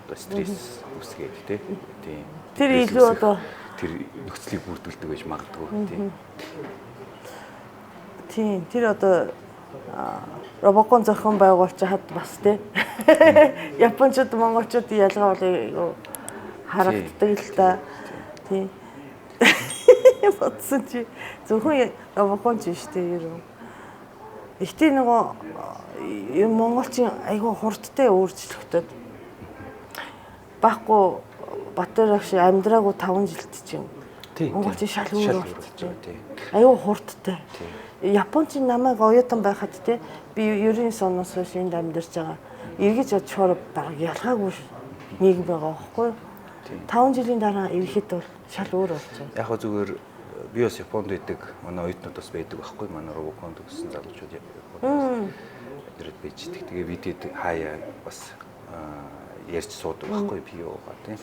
одоо стресс үүсгээд тийм. Тэр илүү одоо тэр нөхцөлийг бүрдүүлдэг байж магадгүй тийм. Тэр одоо робокон зохион байгуулж хаад бас тий. Япончууд монголчууд ялгаа бол харагддаг л та. Тийм. Бодсон чи зөвхөн робокон ч шүү дээ ер нь. Ихтэй нөгөө монголчин айгүй хурдтай өөрчлөгдөд. Баггүй Батөрөгш амьдраагүй 5 жилд чинь. Монголчин шал өөр болж байгаа. Айгүй хурдтай. Япончин намайг оюутан байхад те би 90 оноос хойш энд амьдарч байгаа. Эргэж очихоор баг ялгаагүй нийгэм байгаа байхгүй юу? 5 жилийн дараа ирэхэд бол шал өөр болж байна. Яг хөө зүгээр би бас Японд байдаг манай оюутнууд бас байдаг байхгүй манай робоконд гэсэн залуучууд ирээд байж идэх. Тэгээ бидэд хаяа бас ярьж суудаг байхгүй би юугаа тийм.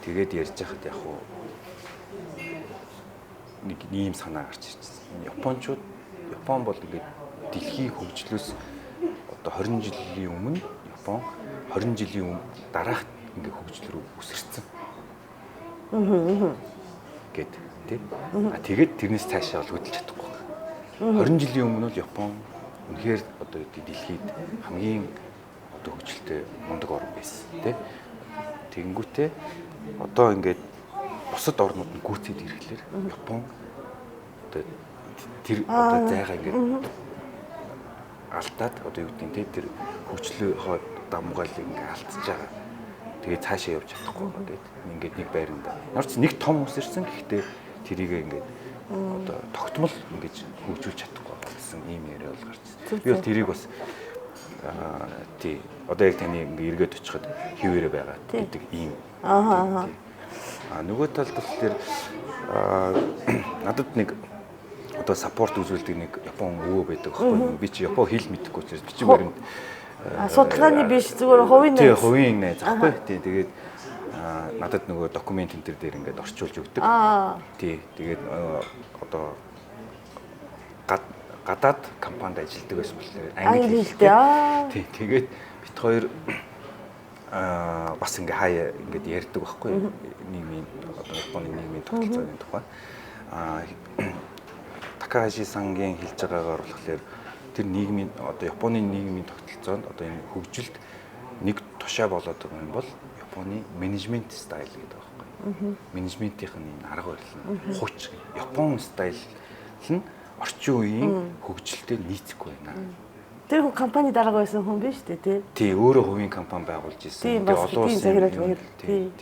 Тэгээд ярьж байхад яг хөө нэг ийм санаа гарч ирчихсэн. Япон бол ингээд дэлхийн хөгжлөөс одоо 20 жилийн өмнө Япон 20 жилийн дараах ингээд хөгжил рүү өсөрсөн. Гэт тий. Тэгээд тэрнээс цаашаа бол хөдөлж чадахгүй. 20 жилийн өмнө бол Япон үнэхээр одоо дэлхийд хамгийн одоо хөгжилтэй мундаг орн байсан тий. Тэгэнгүүтээ одоо ингээд бусад орнууд нь гүйцэд ирэхлээр Япон одоо тэр одоо зайгаа ингээд алдаад одоо юу гэдэг нь тэр хөгжлийнхөө дамгаалыг ингээд алдчихж байгаа. Тэгээд цаашаа явж чадахгүй гэдэг. Ингээд нэг байранд. Норч нэг том үсэрсэн гэхдээ тэрийг ингээд одоо тогтмол ингээд хөгжүүлж чадахгүй гэсэн ийм яриа бол гарчсан. Би бол тэрийг бас тий одоо яг таны ингээд эргээд очиход хിവэрэ байгаа гэдэг ийм. Нөгөө талд тэр надад нэг одоо саппорт үзүүлдэг нэг Япон өвөө байдаг байхгүй. Би чи Япон хэл мэдэхгүй учраас би чи баримт судалгааны биш зүгээр хувийн найз. Тий, хувийн найз аахгүй. Тий, тэгээд надад нөгөө документ энэ төр дээр ингээд орчуулж өгдөг. Тий, тэгээд одоо гадаад компанид ажилладаг байсан болохоор англи хэлтэй. Тий, тэгээд бит хоёр бас ингээ хаяа ингээд ярьдаг байхгүй. Нийгмийн одоо Японы нийгмийн тогтолцооны тухай. Такахаши сангийн хэлж байгаагаар болохоор тэр нийгмийн одоо Японы нийгмийн тогтолцоонд одоо энэ хөгжилд нэг тушаа болоод байгаа юм бол Японы менежмент стайл гэдэг байхгүй. Менежментийн энэ арга барил нь хуч Япон стайл нь орчин үеийн хөгжилтэй нийцэхгүй байна. Тэр хүн компани дарга байсан хүн биш үү тий? Тий, өөрөө хувийн компани байгуулж ирсэн. Тэгээ олон улсын тий.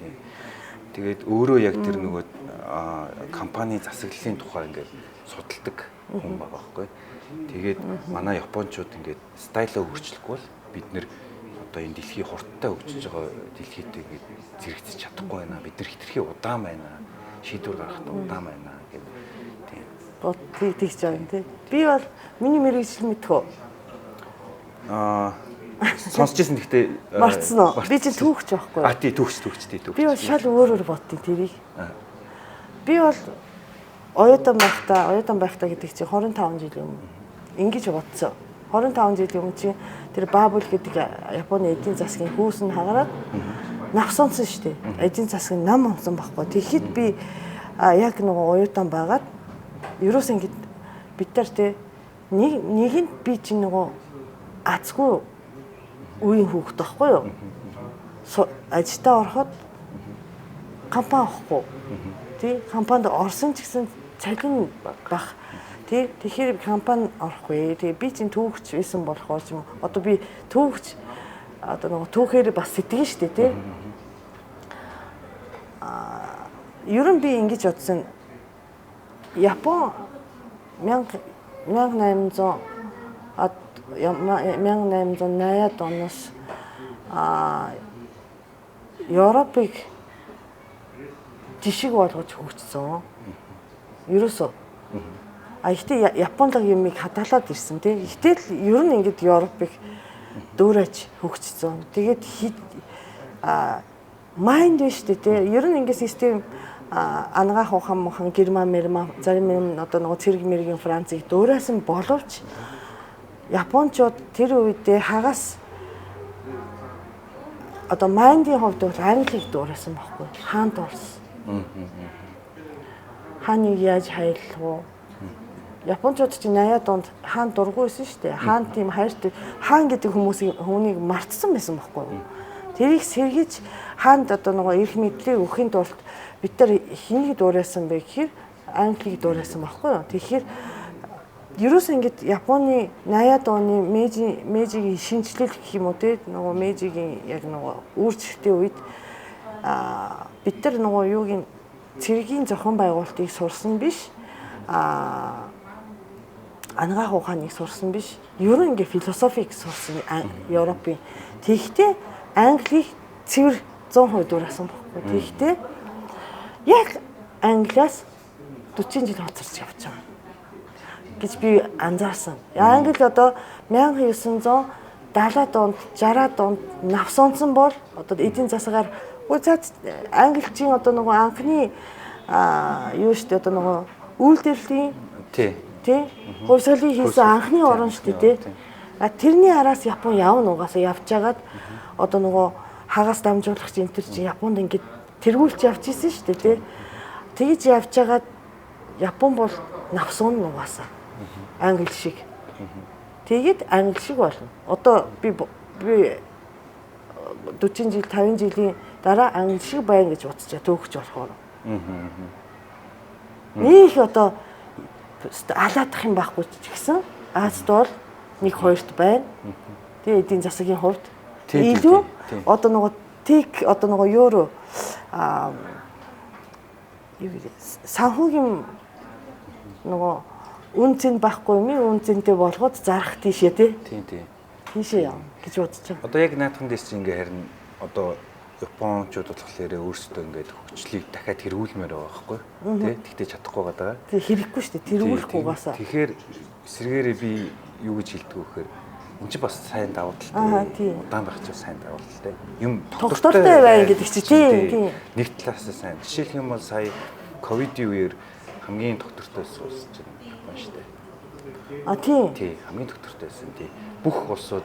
Тэгээд өөрөө яг тэр нөгөө компани засаглалын тухай ингээд судалдаг хүн байгаа байхгүй. Тэгээд манай японочууд ингээд стайлаа өөрчлөхгүй бол бид нэр одоо энэ дэлхийн хурдтай хөгжиж байгаа дэлхийд ингээд зэрэгцэж чадахгүй байна. Бид нар хитрхи удаан байна. Шийдвэр гаргахад удаан байна гэдэг. Тийм. Бод тийгч байгаа тийм. Би бол миний мэрэгжил мэдхүү. Сонсчихсан гэхдээ марцсан уу? Би чинь түүхч байхгүй. Тий, түүхч тий. Би бол шал өөрөөр боддیں۔ Тэрийг. Би бол оюутан байхдаа гэдэг чинь 25 жилийн өмнө ингэж бодсон. 25 жилийн өмнө чинь тэр Бабл гэдэг Японы эдийн засгийн хүүс нь хагараад навсонсон шүү дээ. Эдийн засгийн нам онсон байхгүй. Тэгэхэд би яг нөгөө оюутан байгаад ерөөс ингэж бид нар те нэгэнд би чинь нөгөө азгүй үеийн хүүхэд байхгүй юу? Ажилдаа ороход компани авахгүй. Тий компанид орсон ч гэсэн цалин баг. Тий тэгэхээр компани орохгүй. Тэгээ би чинь түүхч байсан болохоор ч юм одоо би түүхч одоо нөгөө түүхээр бас сэтгэн штэ тий. Ер нь би ингэж бодсон. Япон 1880-ад оноос Европыг жишг болгож хөгжсөн. Ерөөсөө. Ихтэй Японлог юмыг хадгалаад ирсэн тий. Ихтэй л ер нь ингэж Европыг дүүрэж хөгжсөн. Тэгээд майнд биш тий. Ер нь ингэ систем ангаах ухаан Герман зарим юм одоо нөгөө цэрэг мэргийн Францыг дуураасан боловч Япончууд тэр үедээ хагас одоо майндын хувьд бол Англиг дуурайсан байхгүй хаанд орсон. Хааныг яаж хайлах вэ? Япончууд чинь 80-ад онд хаан дургүй байсан шүү дээ. Хаан тийм хайртай хаан гэдэг хүнийг мартсан байсан байхгүй юу? Тэрийг сэргийж хаанд одоо нөгөө эрх мэдлийг өгөхийн тулд бид нар хэнийг дуурайсан бэ гэхээр Англиг дуурайсан байхгүй юу? Тэгэхээр ерөөс ингэж Японы 80-ад оны Мэйжигийн шинжлэл гэх юм уу те нөгөө Мэйжигийн яг нөгөө үүрчлэлтийн үед бид нар нөгөө юугийн цэргийн зохион байгуулалтыг сурсан биш ангаах ухааныг сурсан биш ер нь ингээ философиг сурсан Европын тэгтээ Англиг цэвэр 100% дуурайсан байхгүй тэгтээ яг Англиас 40 жил хоцорч явж байгаа гэж би анзаарсан. Англи одоо 1970-ад онд 60-ад онд навсонцсон бол одоо эдийн засгаар англичийн одоо нөгөө анхны юу штэ одоо нөгөө үйлдвэрлэлийн тий хувьсгалын хийсэн анхны орн штэ тий. Тэрний араас Япон явна угаасаа явж байгаад одоо нөгөө хагас дамжуулагч энэ төр чи Японд ингээд тэргүүлж явж исэн штэ тий. Тэгж явж байгаад Япон бол навсон угаасаа англи шиг. Тэгээд англи шиг болно. Одоо би 40 жил 50 жилийн дараа англи шиг байна гэж бодчихоо төөгч болохоор. Их одоо алаадах юм байхгүй ч гэсэн Азад бол 1-2-т байна. Тэгээд эдийн засгийн хувьд илүү одоо нөгөө тик одоо нөгөө евро санхүүгийн нөгөө үн цэн байхгүй юм үн цэнтэй болгоод зарах тийшээ тий. Тийшээ яа гэж бодож байна. Одоо яг наадхан дэс чинь ингээ харин одоо Япончууд болохоор өөрсдөө ингээд хөгжлийг дахиад тэргүүлмээр байгаа байхгүй тий. Тэгтээ чадахгүй байгаа. Тий хэрэггүй шүү дээ. Тэргүүлэх угаасаа. Тэгэхээр эсвэргээрээ би юу гэж хэлдэг вэ гэхээр энэ чинь бас сайн давуу талтай. Удаан байх чинь сайн давуу талтай. Юм тогтвортой байна гэдэг чи тий. Нэг талаас нь сайн. Жишээлх юм бол сая ковидын үеэр хамгийн доктортой суус чинь Япон шүү дээ. Тий, хамгийн доктортой байсан тий. Бүх улсууд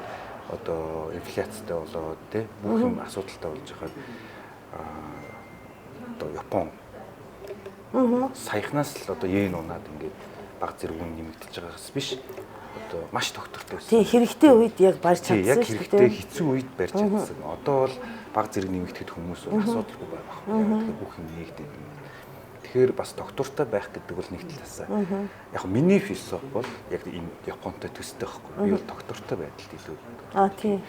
одоо инфляцтай болоод тий бүх юм асуудалтай болж байхад одоо Япон саяхнаас л одоо йен унаад ингээд баг зэрэг үн нэмэгдэж байгаагаас биш одоо маш доктортой байсан. Тий, хэрэгтэй үед яг барьж чадсан шүү дээ. Яг хэрэгтэй хэцүү үед барьж чадсан. Одоо бол баг зэрэг нэмэгдэхэд хүмүүс асуудалгүй байх. Яг бүх юм нэгдээд. Тэгэхээр бас доктортой байх гэдэг бол нэг талаасаа. Яг миний философи бол яг энэ Японтой төстэй байхгүй. Би бол доктортой байдалд илүү. Тийм.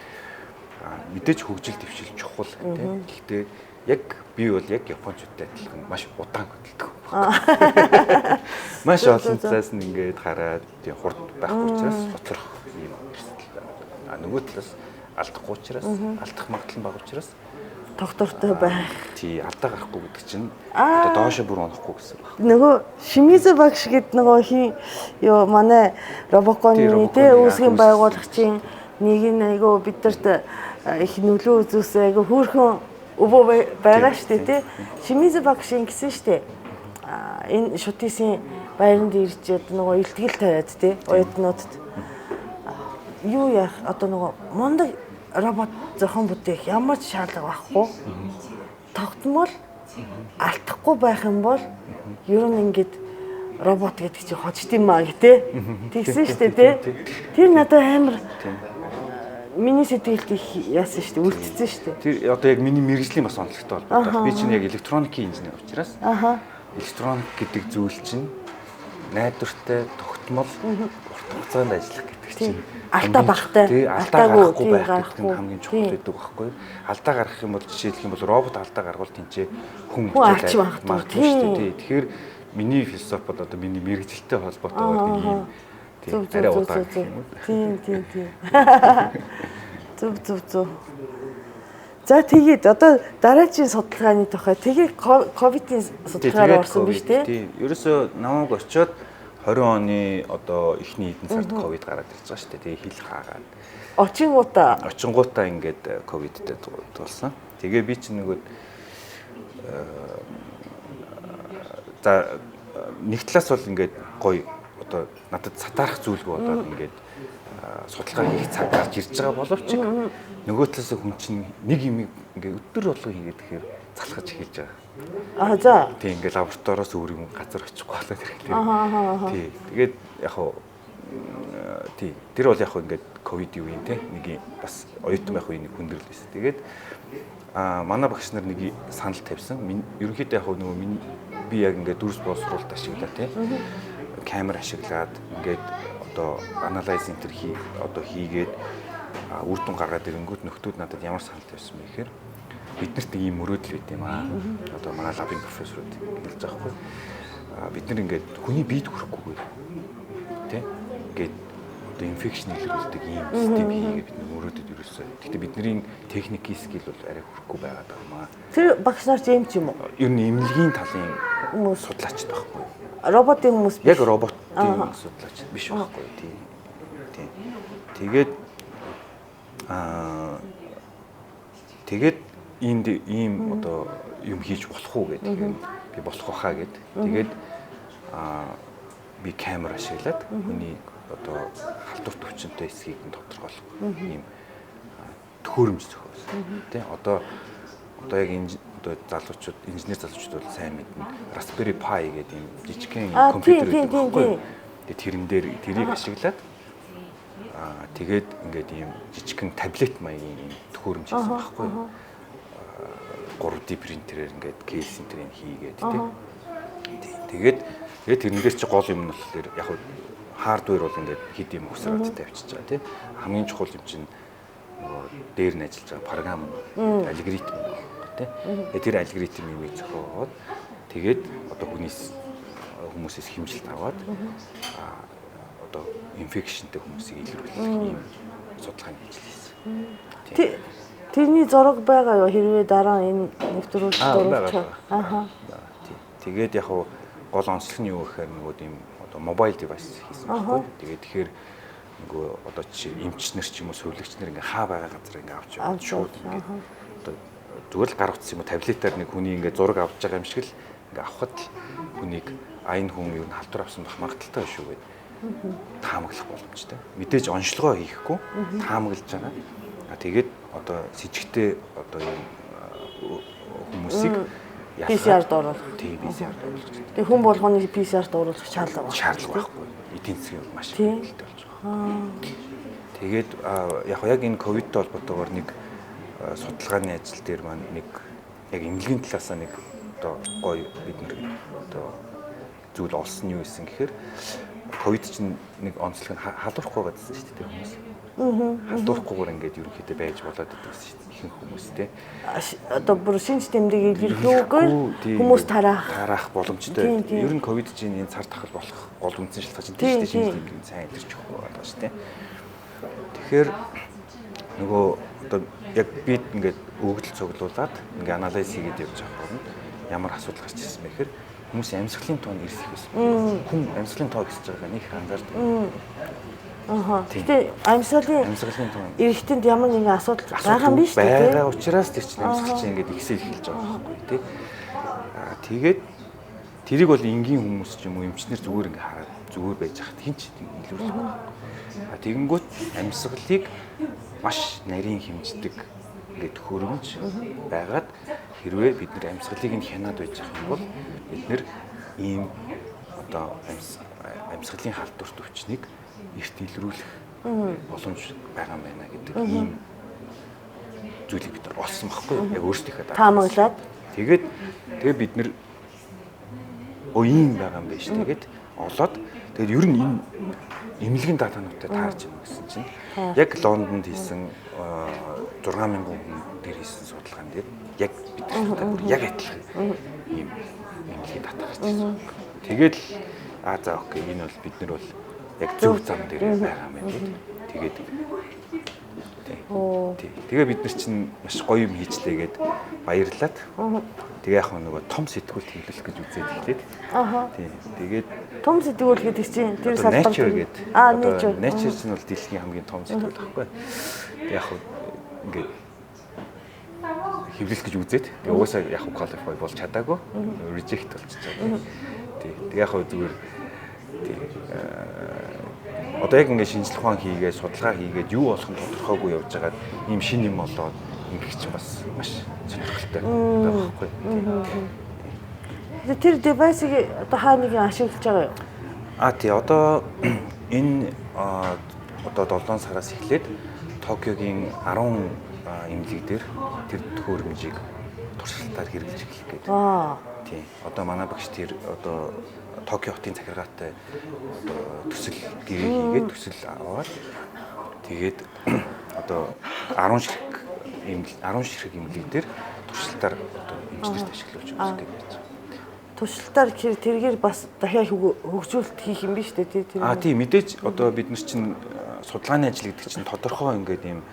Мэдээж хөгжил дэвшил чухал тийм. Гэхдээ яг би бол яг Япончуудтай адилхан маш удаан хөдөлдөг. Маш олон цаас нь ингээд хараад тийм хурд байхгүй учраас хоцрох юм эрсдэл байна. Нөгөө талаас алдахгүй учраас алдах магадлал бага учраас доктортой байх. Тий, алдаа гарахгүй гэдэг чинь одоо доошо бүр онохгүй гэсэн үг. Нөгөө Шимизу багш гэд нөгөө хин ёо манай робоконы тэ үүсгэн байгуулагчийн нэг нь айгу бидэрт их нөлөө үзүүлсэн айгу хөөрхөн өвөө байгаа штэ тий. Шимизу багш ингэсэн штэ. Энэ шүтээсийн байранд ирж нөгөө илтгэл тавиад тий оюутнуудад юу яах одоо нөгөө мундаг робот зохион бүтээх ямар ч шаардлага байхгүй. Тогтмол алдахгүй байх юм бол ер нь ингээд робот гэдэг чинь хожд юм аа гэдэг тэгсэн шүү дээ тий. Тэр надад амар миний сэтгэлд их яасан шүү дээ үлдсэн шүү дээ. Тэр одоо яг миний мэрэгжлийн бас онцлогтой холбоотой. Би чинь яг электроникийн инженер учраас электроник гэдэг зүйл чинь найдвартай тогтмол урт хугацаанд ажиллах гэдэг чинь алдаа багтай алдаа гарахгүй байх гэдэг нь хамгийн чухал байдаг байхгүй юу? Алдаа гаргах юм бол жишээлх юм бол робот алдаа гаргавал тэнцээ хүн алж магадгүй шүү дээ. Тэгэхээр миний философи бол одоо миний мэрэгжилтэй холбоотойгоор тийм арай удаан гэх юм уу? Тийм. Зүг. За тэгээд одоо дараагийн судалгааны тухай тэгээд ковидын судалгаар орсон биз дээ. Тийм. Ерөөсөө намайг очиод 20 оны одоо эхний хэдэн сард ковид гараад ирж байгаа шүү дээ. Тэгээ хил хаагаад. Очингуудаа ингээд ковидтэй тулсан. Тэгээ би чинь нөгөө за нэг талаас бол ингээд гоё одоо надад сатаарах зүйлгүй болоод ингээд судалгаа хийх цаг гарч ирж байгаа боловч нөгөө талаас хүн чинь нэг юм ингээд өдөр болго хийгээд тэгэхээр залхаж эхэлж байгаа. За. Тийм ингээд лабораториос өөр юм газар очихгүй болоод ирэхлээр. Тий. Тэгээд яг хуу тий. Тэр бол яг хуу ингээд ковид юу юм те. Нэг бас оюутан байх үеийн хүндрэл байсан. Тэгээд манай багш нар нэг санал тавьсан. Ерөнхийдөө яг хуу нөгөө би яг ингээд дүрс боловсруулалт ашиглаа те. Камер ашиглаад ингээд одоо анализ энтер хийгээд үр дүн гаргаад ирэнгүүт нөхдүүд надад ямар санал тавьсан бэ гэхээр биднэрт нэг юм мөрөөдөл байт юм аа. Одоо манай лабын профессорууд хэлж байгаа хгүй. Бид нар ингээд хүний биед хүрэхгүйгээр тий ингээд одоо инфекшн илрүүлдэг ийм систем хийгээд бид мөрөөдөд ерөөсөө. Гэхдээ бидний техникийн скил бол арай хүрэхгүй байгаад байгаа юм аа. Тэр багш нар ч юм ч юм уу? Ер нь эмнэлгийн талын судлаач байхгүй. Роботын хүмүүс биш. Яг роботын судлаач биш байхгүй тий. Тэгээд ийм одоо юм хийж болох уу гэдэг юм би болох байхаа гэд. Тэгээд би камер ашиглаад хүний одоо халдвар төвчөнтэй эсхийг нь тодорхойлох ийм төхөөрөмж зохиосон. Тэ одоо яг одоо залуучууд инженер залуучууд бол сайн мэднэ. Raspberry Pi гэдэг ийм жижигхэн компьютер гэдэг байхгүй. Тэгээд тэрийг ашиглаад тэгээд ингээд ийм жижигхэн таблет маягийн ийм төхөөрөмж хийсэн байхгүй. 3D принтерээр ингээд кейс энтрийг хийгээд тэгээд тэрнээс чи гол юм нь болохоор яг хардвер бол ингээд хэд юм хөсрөөд тавьчихж байгаа тийм хамгийн чухал юм чинь нөгөө дээр нь ажиллаж байгаа програм алгоритм тийм тэр алгоритм юм зохиоод тэгээд одоо хүмүүсээс хэмжилт аваад одоо инфекшнтэй хүмүүсийг илрүүлэх юм судалгааны ажил хийсэн. Тэрний зураг байгаа юу хэрвээ дараа энэ нэвтрүүлэлт дөрөвч. Тэгээд яг гол онцлог нь юу гэхээр нөгөө ийм одоо мобайл девайс хийсэн байхгүй. Тэгээд тэгэхээр нөгөө одоо жишээ эмчнэр ч юм уу сувилагч нар ингээ хаа байгаа газар ингээ авч яваад шууд ингээ одоо зүгээр л гар утсан юм уу таблетаар нэг хүний ингээ зураг авч байгаа юм шиг л ингээ авахад хүнийг энэ хүн юу н халдвар авсан бах магадaltaй шүү гэдэг таамаглах боломжтой. Мэдээж онцлогоо хийхгүй таамаглаж байгаа. Тэгээд одоо сэжигтэй одоо юм хүмүүсийг PCR-д оруулах. Тийм PCR-д оруулах. Тэгээ хүн болгоны PCR-д оруулах шаардлага байхгүй. Эдийн засгийн маш хэрэгтэй болж байгаа. Тэгээд яг энэ ковидтэй холбоотойгоор нэг судалгааны ажил дээр маань нэг яг эмнэлгийн талаас нэг одоо гоё бид нар одоо зүйл олсон юу гэсэн гэхээр ковид чинь нэг онцлог нь халуурахгүй байсан шүү дээ хүмүүс. Халдвархгүйгээр ингээд ерөнхийдөө байж болоод байдаг шүү дээ ихэнх хүмүүс те. Одоо бүр шинж тэмдэг илэрхийлгүйгээр хүмүүс тараах боломжтой. Ер нь ковид чинь энэ цар тахал болох гол үндсэн шалтгаан чинь тийм шүү дээ шинж тэмдэг сайн илэрч өгөхгүй байгаа шүү дээ. Тэгэхээр нөгөө одоо яг бид ингээд өгдөл цуглуулад ингээд анализ хийгээд явж байгаа юм. Ямар асуудал гарч ирсэн бэ гэхээр хүмүүс амьсгалын тоон ирсэх байсан. Хүн амьсгалын тоо гэж байгаа нэг хангаард. Гэтэ амьсгалын тоон эрэгтэнд ямар нэгэн асуудал байгаа юм биш үү? Байгаа учраас тэр чинь амьсгал чинь ингээд ихсэл эхэлж байгаа байхгүй тий. Тэгээд тэрийг бол энгийн хүмүүс ч юм уу эмчнэр зүгээр ингээд хараад зүгээр байж хат хин ч илүүрсэн. Тэгэнгүүт амьсгалыг маш нарийн хэмждэг ингээд хөрөмж байгаад хэрвээ бид нэр амьсгалыг нь хянаад байж байгаа юм бол бид нэр ийм одоо амьсгалын халдварт өвчнийг эрт илрүүлэх боломж байгаа юм байна гэдэг ийм зүйлийг бид нар олсон байхгүй юу? Яг өөрсдийнхээ таамаглаад тэгээд бид нэр ийм байгаа юм байна шүү. Тэгээд олоод тэгээд ер нь энэ эмнэлгийн даатгаануудтай таарч байна гэсэн чинь яг Лондонд хийсэн 6000 хүн дээр хийсэн судалгаан дээр яг бидэртэй бүр яг адилхан ийм эмнэлгийн даатгаа гарч ирсэн. Тэгээд за окей энэ бол бид нар бол яг зөв зам дээр байгаа юм байна гэдэг. Тэгээ бид нар чинь маш гоё юм хийчлээгээд баярлаад. Тэгээ яг нөгөө том сэтгүүлт хийлгэх гэж үзээд эхлээд. Тэгээд том сэтгүүл гэдэг чинь тэр салбар гэдэг. Nature чинь бол дэлхийн хамгийн том сэтгүүл байхгүй. Тэгээ яг ингээд хэвлэх гэж үзээд. Тэгээ угаасаа яг qualify болж чадаагүй. Reject болчихсон. Тэгээ яг зүгээр одоо яг ингээд шинжлэх ухаан хийгээд судалгаа хийгээд юу болох нь тодорхойгүй явж байгаад ийм шин юм болоод ингэх чинь бас маш сонирхолтой байгаа байхгүй. Тэр девайсыг одоо хаа нэгэн ашиглаж байгаа юу? Тий одоо энэ одоо 7 сараас эхлээд Токиогийн 10 эмнэлэг дээр тэр төхөөрөмжийг туршилтаар хэрэглэж эхлэх гэдэг. Тий одоо манай багш тэр одоо Токио хотын захиргаатай одоо төсөл гэрээ хийгээд төсөл аваад тэгээд одоо 10 ширхэг эмнэлэг дээр туршилтаар одоо эмчнэрт ашиглуулж үздэг гэж. Туршилтаар тэргээр бас дахиад хөгжүүлэлт хийх юм биш үү тий? Тий мэдээж одоо бид нар чинь судалгааны ажил гэдэг чинь тодорхой ингээд ийм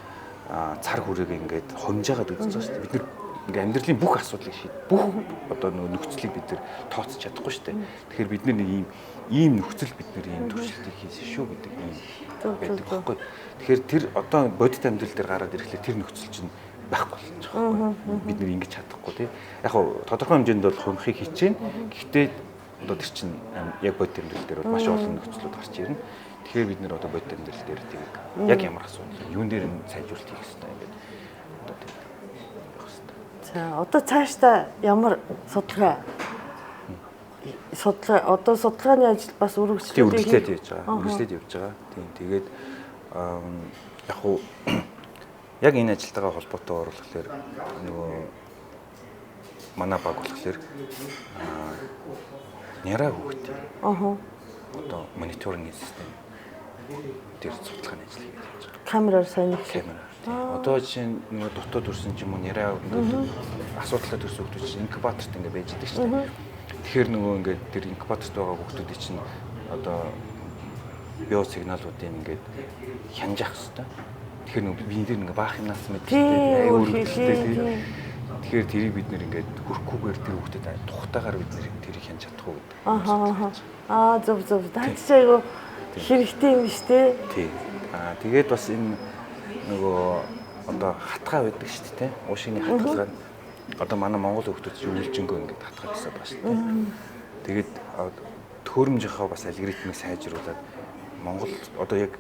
цар хүрээг ингээд хонжаагаад үзэж байгаа шүү дээ. Бид нар ингээ амьдралын бүх асуудлыг бүх одоо нөхцөлийг бид нар тооцож чадахгүй шүү дээ. Тэгэхээр бид нар нэг ийм нөхцөл бид нар ийм туршилтыг хийсэн шүү гэдэг юм байдаг байхгүй. Тэгэхээр тэр одоо бодит амьдрал дээр гараад ирэхлээр тэр нөхцөл чинь байхгүй болж байгаа байхгүй. Бид нар ингэж чадахгүй тий. Яг хоо тодорхой хэмжээнд бол хөнхийг хичээн. Гэхдээ одоо тэр чинь яг бодит амьдрал дээр бол маш олон нөхцлүүд гарч ирнэ. Тэгэхээр бид нар одоо бодит амьдрал дээр тийм яг ямар асуудал юун дээр нь сайжруулалт хийх хэрэгтэй ингээд за одоо цаашдаа ямар судалгаа одоо судалгааны ажил бас үргэлжлээд явж байгаа. Тийм тэгээд яг уу яг энэ ажилтайгаа холбоотой оруулахлаар нөгөө манай баг болохоор няраа хөвгт. Одоо мониторинг систем дээр судалгааны ажил хийж байгаа. Камераар сайн камераар. Одоо жишээ нь нөгөө дотоод үрсэн ч юм уу нэрээ ингээд асуудалтай төрсөн хүмүүс чинь инкубаторт ингээд байж идэг шүү дээ. Тэгэхээр нөгөө ингээд тэр инкубаторт байгаа хүмүүсийн чинь одоо биосигналуудын ингээд хянжих хэрэгтэй. Тэгэхээр нөгөө биеийн дээр ингээд баах юмнаас мэдээ өргөдөлтэй. Тэгэхээр тэрийг бид нэр ингээд хөрөхгүйгээр тэр хүмүүстэй тухтайгаар бид нэр тэрийг хянж чадах уу гэдэг. Зөв. Таачаагүй хэрэгтэй юм биш үү? Тий. Тэгээд бас энэ нөгөө одоо хатгаа байдаг шүү дээ. Уушигны хатгаа. Одоо манай Монгол хүмүүс үйлжингөө ингээд хатгаа хийсаад байгаа шүү дээ. Тэгээд төхөөрөмжийнхаа бас алгоритмыг сайжруулад Монгол одоо яг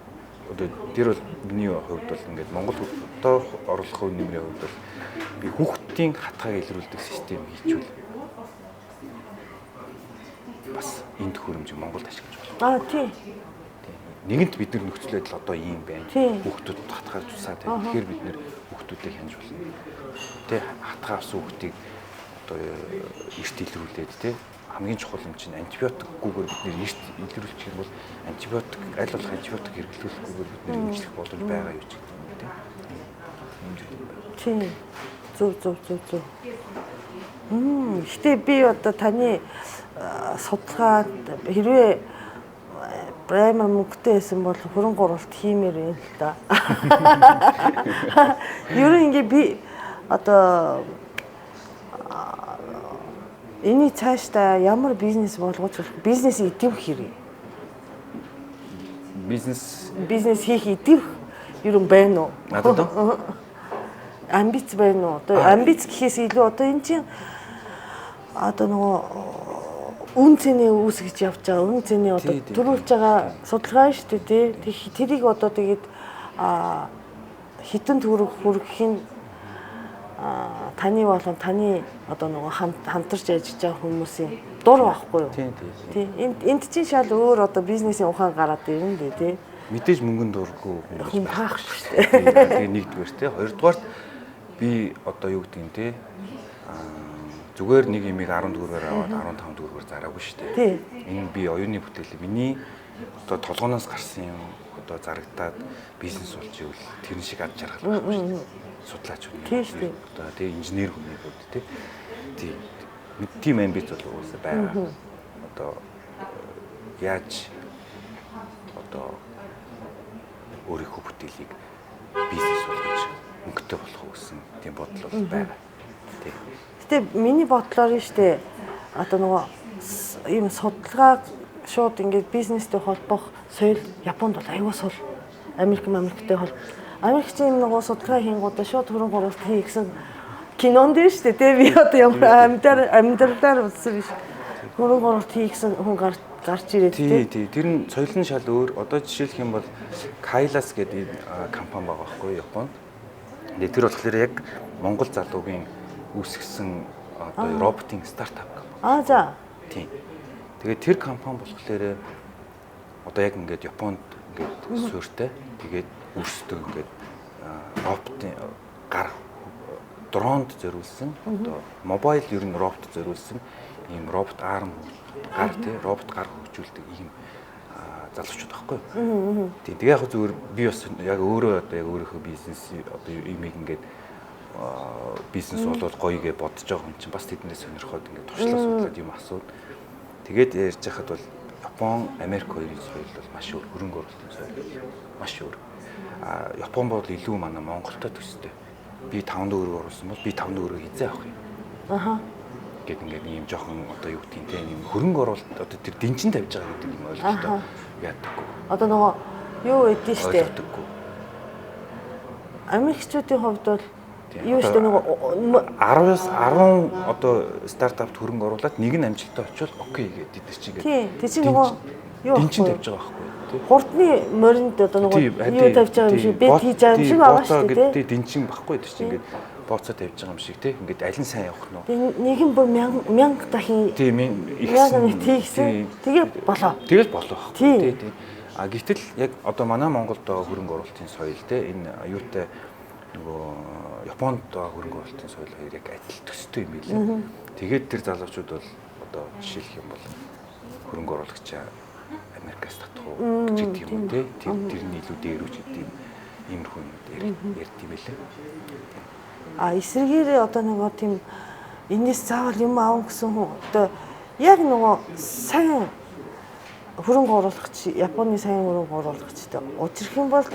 одоо тэр бол миний хувьд бол ингээд Монгол одоо оруулах хөв нэмрийн хувьд бол би хүүхдийн хатгааг илрүүлдэг систем хийчихвэл бас энэ төхөөрөмжийг Монголд ашиглаж байна. Тий. Нэгэнт бид нар нөхцөл байдал одоо ийм байна. Хүүхдүүд хатгаар тусаад байна. Тэгэхээр бид нэр хүүхдүүдийг хянж болно. Тэ хатгаа авсан хүүхдийг одоо эрт илрүүлээд тэ хамгийн чухал юм чинь антибиотикгүйгээр бид нэр эрт илрүүлчих юм бол антибиотик аль болох антибиотик хэрэглүүлэхгүйгээр бид нэр эмчлэх боломж байгаа юу ч гэдэг юм тэ. Тий. Зөв. Гэтэ би одоо таны судалгаад хэрвээ праймер мөнгөтэй байсан бол хөрөнгө оруулалт хиймээр юм л да. Ер нь ингээ би одоо эний цаашдаа ямар бизнес болгож бизнес идэвх хэрэг. Бизнес хийх идэвх ер нь байна уу? Надад амбиц байна уу? Одоо амбиц гэхээс илүү одоо энэ чинь одоо нөгөө үн цэний үүсгэж явж байгаа үн цэний одоо төрүүлж байгаа судалгаа шүү дээ тий. Тэрийг одоо тэгээд хитэн төгрөг хүргэх нь таны болон таны одоо нөгөө хамтарч ажиллаж байгаа хүмүүсийн дур байхгүй юу? Тийм. Тийм. Энд чинь шал өөр одоо бизнесийн ухаан гараад ирнэ дээ тий. Мэдээж мөнгөнд дурггүй Хүн байхгүй шүү дээ. Тэгээ нэгдүгээр те. Хоёрдугаар би одоо юу гэдэг юм те. Зүгээр нэг имийг 14-ээр аваад 15 төгрөгөөр зараагүй шүү дээ. Тийм. Энэ би оюуны бүтээл. Миний одоо толгоноос гарсан юм одоо зарагдаад бизнес болж ивэл тэр шиг ад жаргал байхгүй шүү дээ. Судлаач хүн. Тийм шүү дээ. Одоо тэгээ инженер хүнийгүүд те. Тийм амбиц бол уусаа байгаа. Одоо яаж одоо өөрийнхөө бүтээлийг бизнес болгож өнгөтэй болох уу гэсэн тийм бодол бол байна. Тий. Гэтэ миний бодлоор нь штэ одоо нөгөө ийм судалгааг шууд ингээд бизнестэй холбох соёл Японд бол аюул сул. Америктэй хол. Америкчийн нөгөө судалгаа хийнгуудаа шууд хөрөнгө оруулалт хий гэсэн кинонд дээ штэ тий би одоо ямар амьдаралаар үзсэн биш. Хөрөнгө оруулалт хий гэсэн хүн гарч ирээд тий. Тэр нь соёл нь шал өөр. Одоо жишээлх юм бол Kailas гэдэг компани байгаа байхгүй Японд. Тэгээ тэр болохоор яг Монгол залуугийн үүсгэсэн одоо роботын стартап компани. За. Тийм. Тэгээд тэр компани болохоор одоо яг ингээд Японд ингээд суурьтай. Тэгээд өөрсдөө ингээд роботын гар дронд зориулсан одоо мобайл ер нь робот зориулсан ийм робот арм гар тий робот гар хөгжүүлдэг ийм залуучууд байхгүй. Тэгээ яг зүгээр би бас яг өөрөө одоо яг өөрийнхөө бизнес одоо имийг ингээд бизнес болоод гоё гэж бодож байгаа хүн чинь бас тэднээс сонирхоод ингээд туршлага судлаад юм асууд. Тэгээд ярьж хахад бол Япон, Америк хоёрын соёл бол маш өөр, хөрөнгө оруулалтын соёл маш өөр. Япон бол илүү манай Монголтой төстэй. Би 5 төгрөг оруулсан бол би 5 төгрөг хизээ авах юм. Гэт ингээд ийм жоохон одоо юу гэдгийг те ийм хөрөнгө оруулалт одоо тэр дэнчин тавьж байгаа гэдэг юм ойлголтоо яадаггүй. Одоо нөгөө юу эдэн штэ. Ойлгодоггүй. Америкчүүдийн хувьд бол юу штэ нөгөө 10-аас 10 одоо стартапт хөрөнгө оруулаад нэг нь амжилттай очивол окей гэдэг тэр чинь ингээд. Тийм чи нөгөө юу дэнчин тавьж байгаа байхгүй тий. Хурдны моринд одоо нөгөө юу тавьж байгаа юм шиг бет хийж байгаа юм шиг байгаа штэ тий. Дэнчин байхгүй тэр чинь ингээд бооцоо тавьж байгаа юм шиг тий. Ингээд аль нь сайн явах нь вэ? Нэг нь бүр 1000 дахин тийм ихсэн. Тэгээ болоо. Тэгэл болоо. Тий. Гэтэл яг одоо манай Монголд байгаа хөрөнгө оруулалтын соёл тий энэ юутай нөгөө Японд байгаа хөрөнгө оруулалтын соёл хоёр яг адил төстэй юм билээ. Тэгээд тэр залуучууд бол одоо жишээлх юм бол хөрөнгө оруулагчаа Америкаас татах уу гэж гэдэг юм тий. Тэрний илүү дээр үуч гэдэг юм иймэрхүү юм ярьд юм билээ. Эсвэргээр одоо нөгөө тийм энэс заавал юм аав гэсэн хүн одоо яг нөгөө сайн хөрөнгө оруулагч Японы сайн хөрөнгө оруулагчтай ужирх юм бол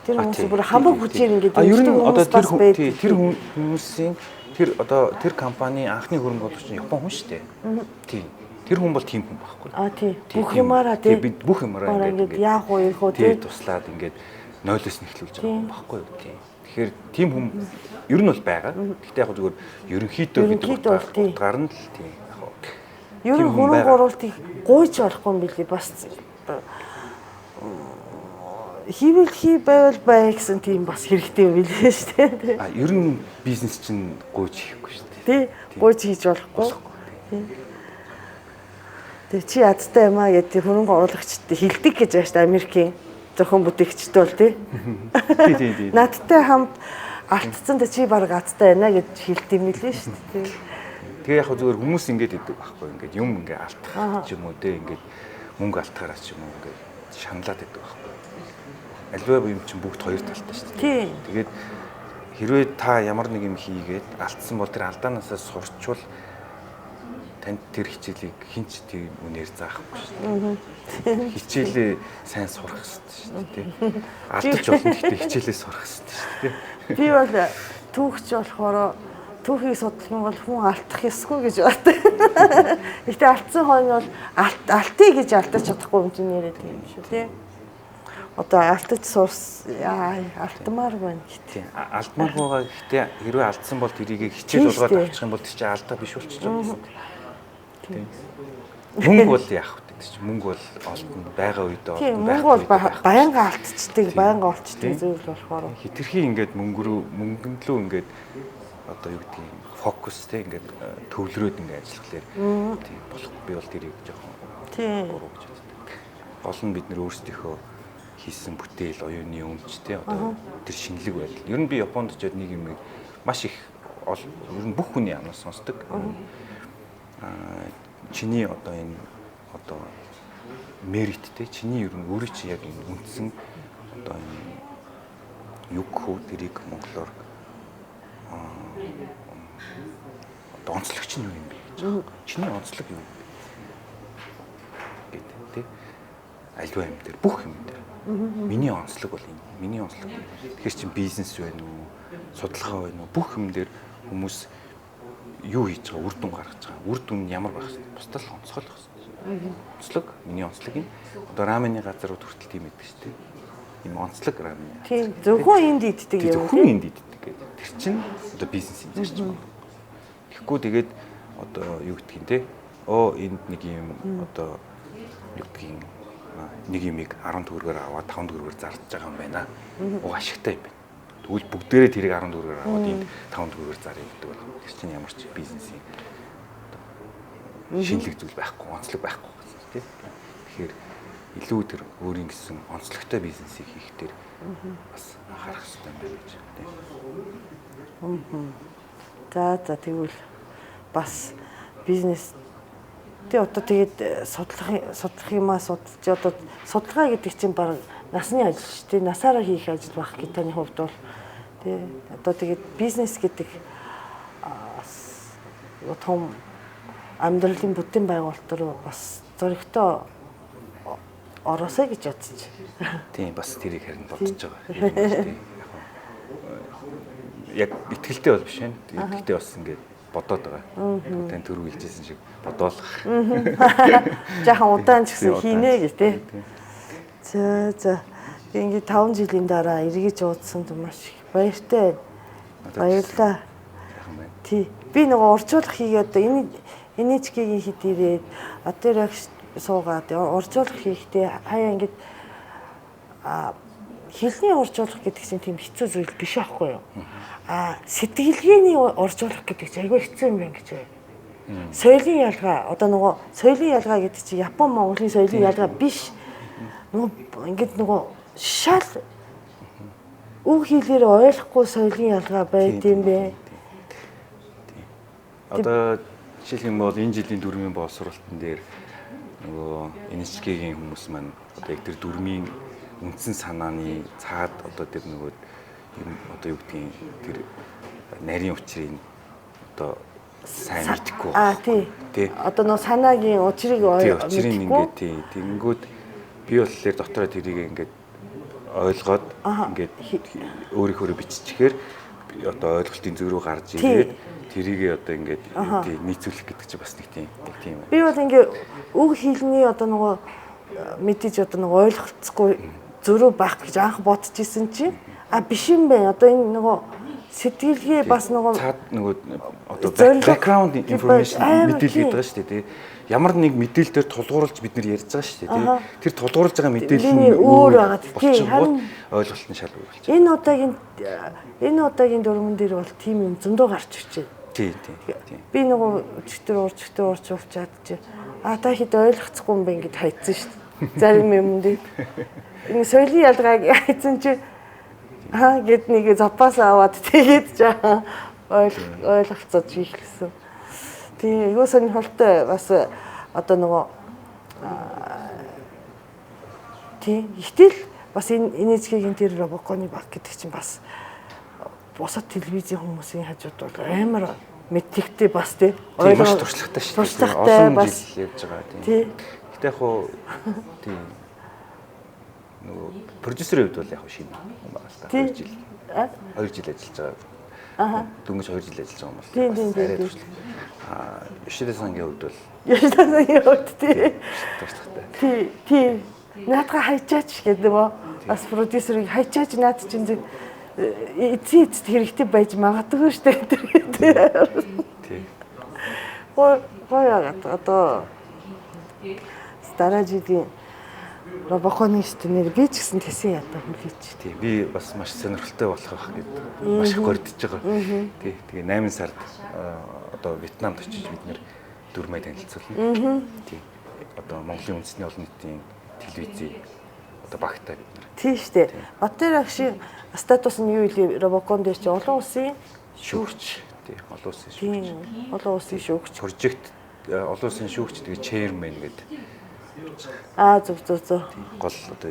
тэр хүмүүс бүр хамаг хүчээр ингээд ер нь одоо тэр хүмүүсийн тэр одоо тэр компани анхны хөрөнгө оруулагч нь Япон хүн шүү дээ. Тийм. Тэр хүн бол тийм хүн байхгүй. Тийм. Бүх юмараа тийм. Бид бүх юмараа ингээд яах вэ их үү тийм туслаад ингээд нойлоос нь эхлүүлж байгаа юм байхгүй юу тийм. Тэгэхээр тийм хүн ер нь бол байгаа. Гэхдээ яг зүгээр ерөнхийдөө гэдэг утгаар нь л тийм. Ер нь хөрөнгө оруулалтыг гуйж болохгүй юм билий бас хийвэл хий байвал бай гэсэн тийм бас хэрэгтэй юм билээ шүү дээ. Ер нь бизнес чинь гуйж хийхгүй шүү дээ. Тий. Гуйж хийж болохгүй. Тэгээ чи ядтай юм аа гэдэг хөрөнгө оруулагчтай хилдэг гэж байна шүү дээ Америкийн зохион бүтээгчтэй бол тий. Тий. Надтай хамт алдцсан та чи баг адтай байна гэж хэлдэг юм билээ шүү дээ. Тэгээ яг зүгээр хүмүүс ингэж идэг байхгүй ингээд юм ингээ алдах ч юм уу те ингээд мөнгө алдахаараа ч юм уу ингээд шаналаад идэг байхгүй. Альва юм чинь бүгд хоёр талтай шүү дээ. Тэгээд хэрвээ та ямар нэг юм хийгээд алдсан бол тэр алдаанаасаа сурчвал танд тэр хичээлийг хинч тийм үнээр заахгүй шүү дээ. Хичээлээ сайн сурах хэрэгтэй шүү дээ. Алдаж болно гэхдээ хичээлээ сурах хэрэгтэй шүү дээ. Би бол түүхч болохоор түүхийг судлах юм бол хүн алдах ёсгүй гэж боддог. Гэтэ алдсан хойно бол алтыг гэж алдаж чадахгүй юм чинь яриад юм шүү тий. Одоо алдаж сурс алтмаар байна гэдэг. Алдмаар байгаа гэхдээ хэрвээ алдсан бол тэрийг хичээл болгоод авчих юм бол тэр чинь алдаа биш болчих жоох. Тийм. Мөнгө бол яах вэ? Тэр чинь мөнгө бол олдно байгаа үед олдно. Мөнгө бол баянга алдчихдаг, баянга олчдаг зүйл болохоор хитрхи ингээд мөнгөнд лөө ингээд одоо юу гэдгийг фокус те ингээд төвлөрөөд ингээд ажиллахлаар тийм болох би бол тэрийг жоохон буруу гэж үздэг. Гол нь бид нэр өөрсдийнхөө хийсэн бүтээл, оюуны өмч те одоо тэр шинэлэг байдал. Ер нь би Японд очиод нэг юм маш их ер нь бүх хүний амнаас сонсдог. Чиний одоо энэ одоо мерит те чиний ер нь өөрөө чи яг энэ үндсэн одоо энэ юу хөө тэрийг монголоор одоо онцлогч нь юу юм бэ гэж. Чиний онцлог юу юм бэ гэдэг те альва юм дээр бүх юм дээр. Миний онцлог бол энэ. Миний онцлог. Тэгэхээр чин бизнес байна уу, судалгаа байна уу, бүх юм дээр хүмүүс юу хийж байгаа, үр дүн гаргаж байгаа. Үр дүн ямар байх вэ? Бусдад л онцгойлох хэрэгтэй. Онцлог, миний онцлог юм. Одоо рамены газрууд хүртэл тийм байдаг шүү дээ. Ийм онцлог рамен. Тийм зөвхөн энд иддэг юм. Зөвхөн энд иддэг гэдэг. Тэр чинь одоо бизнесийн зарчим. Тэгэхгүй тэгээд одоо юу гэдгийг те. Энд нэг юм одоо юу гэдгийг нэг юмыг 10 төгрөгөөр аваад 5 төгрөгөөр зардж байгаа юм байна. Ашигтай юм байна. Тэгвэл бүгдээрээ тэрийг 10 төгрөгөөр аваад энд 5 төгрөгөөр заръя гэдэг бол тэр чинь ямар ч бизнесийн шинэлэг зүйл байхгүй, онцлог байхгүй гэсэн тийм. Тэгэхээр илүү тэр өөрийн гэсэн онцлогтой бизнесийг хийх дээр бас анхаарах хэрэгтэй юм байна гэж тийм. За тэгвэл бас бизнес тий одоо тэгээд судлах юмаа судалж одоо судалгаа гэдэг чинь баг насны ажил шүү дээ. Насаараа хийх ажил байх гэж таны хувьд бол тий одоо тэгээд бизнес гэдэг том амьдралын бүтэн байгуулалт бас зөрөгтэй ороосоо гэж бодчих. Тийм бас тэрийг харин бодож байгаа. Яг итгэлтэй бол биш байна. Итгэлтэй бас ингээд бодоод байгаа. Тань түрүү хэлжсэн шиг бодоолох. Жаахан удаан ч гэсэн хийнэ гэж тий. За. Ингээд 5 жилийн дараа эргэж уудсанд маш их баяртай. Баярлалаа. Тий. Би нөгөө урьдчилах хийгээд одоо NHK-ийн хэд ирээд одоо яг суугаад урьдчилах хийхдээ хаяа ингээд хэлний урьдчилах гэдэг чинь тийм хэцүү зүйл биш аахгүй юу? Сэтгэлгээний урьдчилах гэдэг чинь айгүй хэцүү юм байна гэж байна. Соёлын ялгаа одоо нөгөө соёлын ялгаа гэдэг чинь Япон Монголын соёлын ялгаа биш. Ингээд нөгөө шал үг хэлээр ойлгохгүй соёлын ялгаа байд юм бэ. Одоо жишээлх юм бол энэ жилийн дүрмийн боловсролтын дээр нөгөө NHK-гийн хүмүүс маань одоо яг тэр дүрмийн үндсэн санааны цаад одоо тэр нөгөө юм одоо юу гэдгийг тэр нарийн учрыг одоо сайн мэдхгүй. Тий. Одоо нөгөө санаагийн учрыг учрыг ингээд тий. Тэнгүүд би болохоор дотроо тэрийг ингээд ойлгоод ингээд өөрийнхөө биччихээр одоо ойлголтын зөв рүү гарч ирээд тэрийг одоо ингээд нийцүүлэх гэдэг чинь бас нэг тийм байна. Би бол ингээд үг хэлний одоо нөгөө мэдээж одоо нөгөө ойлгоцгүй зөрүү байх гэж анх бодож исэн чинь биш юм байна. Одоо энэ нөгөө сэтгэлгээ бас нөгөө цаад нөгөө одоо background information мэдээлэл гэдэг шүү дээ. Ямар нэг мэдээлэлээр тулгуурлаж бид нэр ярьж байгаа шүү дээ. Тэр тулгуурлаж байгаа мэдээлэл нь өөр байгаа. Тийм ойлголт нь шал өөр болж байна. Энэ удаагийн дүрмэн дээр бол тийм юм зөндөө гарч ирж байна. Тийм. Би нөгөө өчтөр урчуулчаад чи та хэд ойлгоцгүй юм бэ ингэж хайцсан шүү дээ. Зарим юм дээр. Энэ соёлын ялгааг хайцсан чи гэд нэг запас аваад тэгээд жаа ойлголцож хийхлээсэн. Тийм юу сонирхолтой бас одоо нөгөө тийм ихтэл бас энэ NHK-гийн тэр Робоконы баг гэдэг чинь бас бусад телевизийн хүмүүсийн хажууд бол амар мэддэгтэй бас тий ойлгож туршлагатай шүү дээ. Олон жил явж байгаа тий. Гэтэ яг хуу тий нөгөө продюсерийн хувьд бол яг шинэ юм байна л та 2 жил. 2 жил ажиллаж байгаа. Дөнгөж 2 жил ажиллаж байгаа юм бол. Тийм. Ишидэ сангийн хувьд бол тий. Наадга хайчаач гэдэг нөгөө бас продюсерыг хайчаач наад чинь эцэст хэрэгтэй байж магадгүй шүү дээ. Тий. Гой одоо дараа жилийн Робоконы шүү дээ. Нэр би ч гэсэн тэсэн ядаа хүлээж. Тий, би бас маш сонирхолтой болох байх гэдэг маш их гордож байгаа. Тий, тэгээ 8 сард одоо Вьетнамд очиж бид нэр дөрмөө танилцуулна. Тий. Одоо Монголын үндэсний олон нийтийн телевизийн одоо багтаа бид нар. Тий шүү дээ. Батэр агшийн статус нь юу вэ? Робокон дээр чи олон улсын Шүүгч. Тий, олон улсын шүүгч. тий, олон улсын шүүгч. Прожект олон улсын шүүгч тэгээ chairman гэдэг Зөв. гол одоо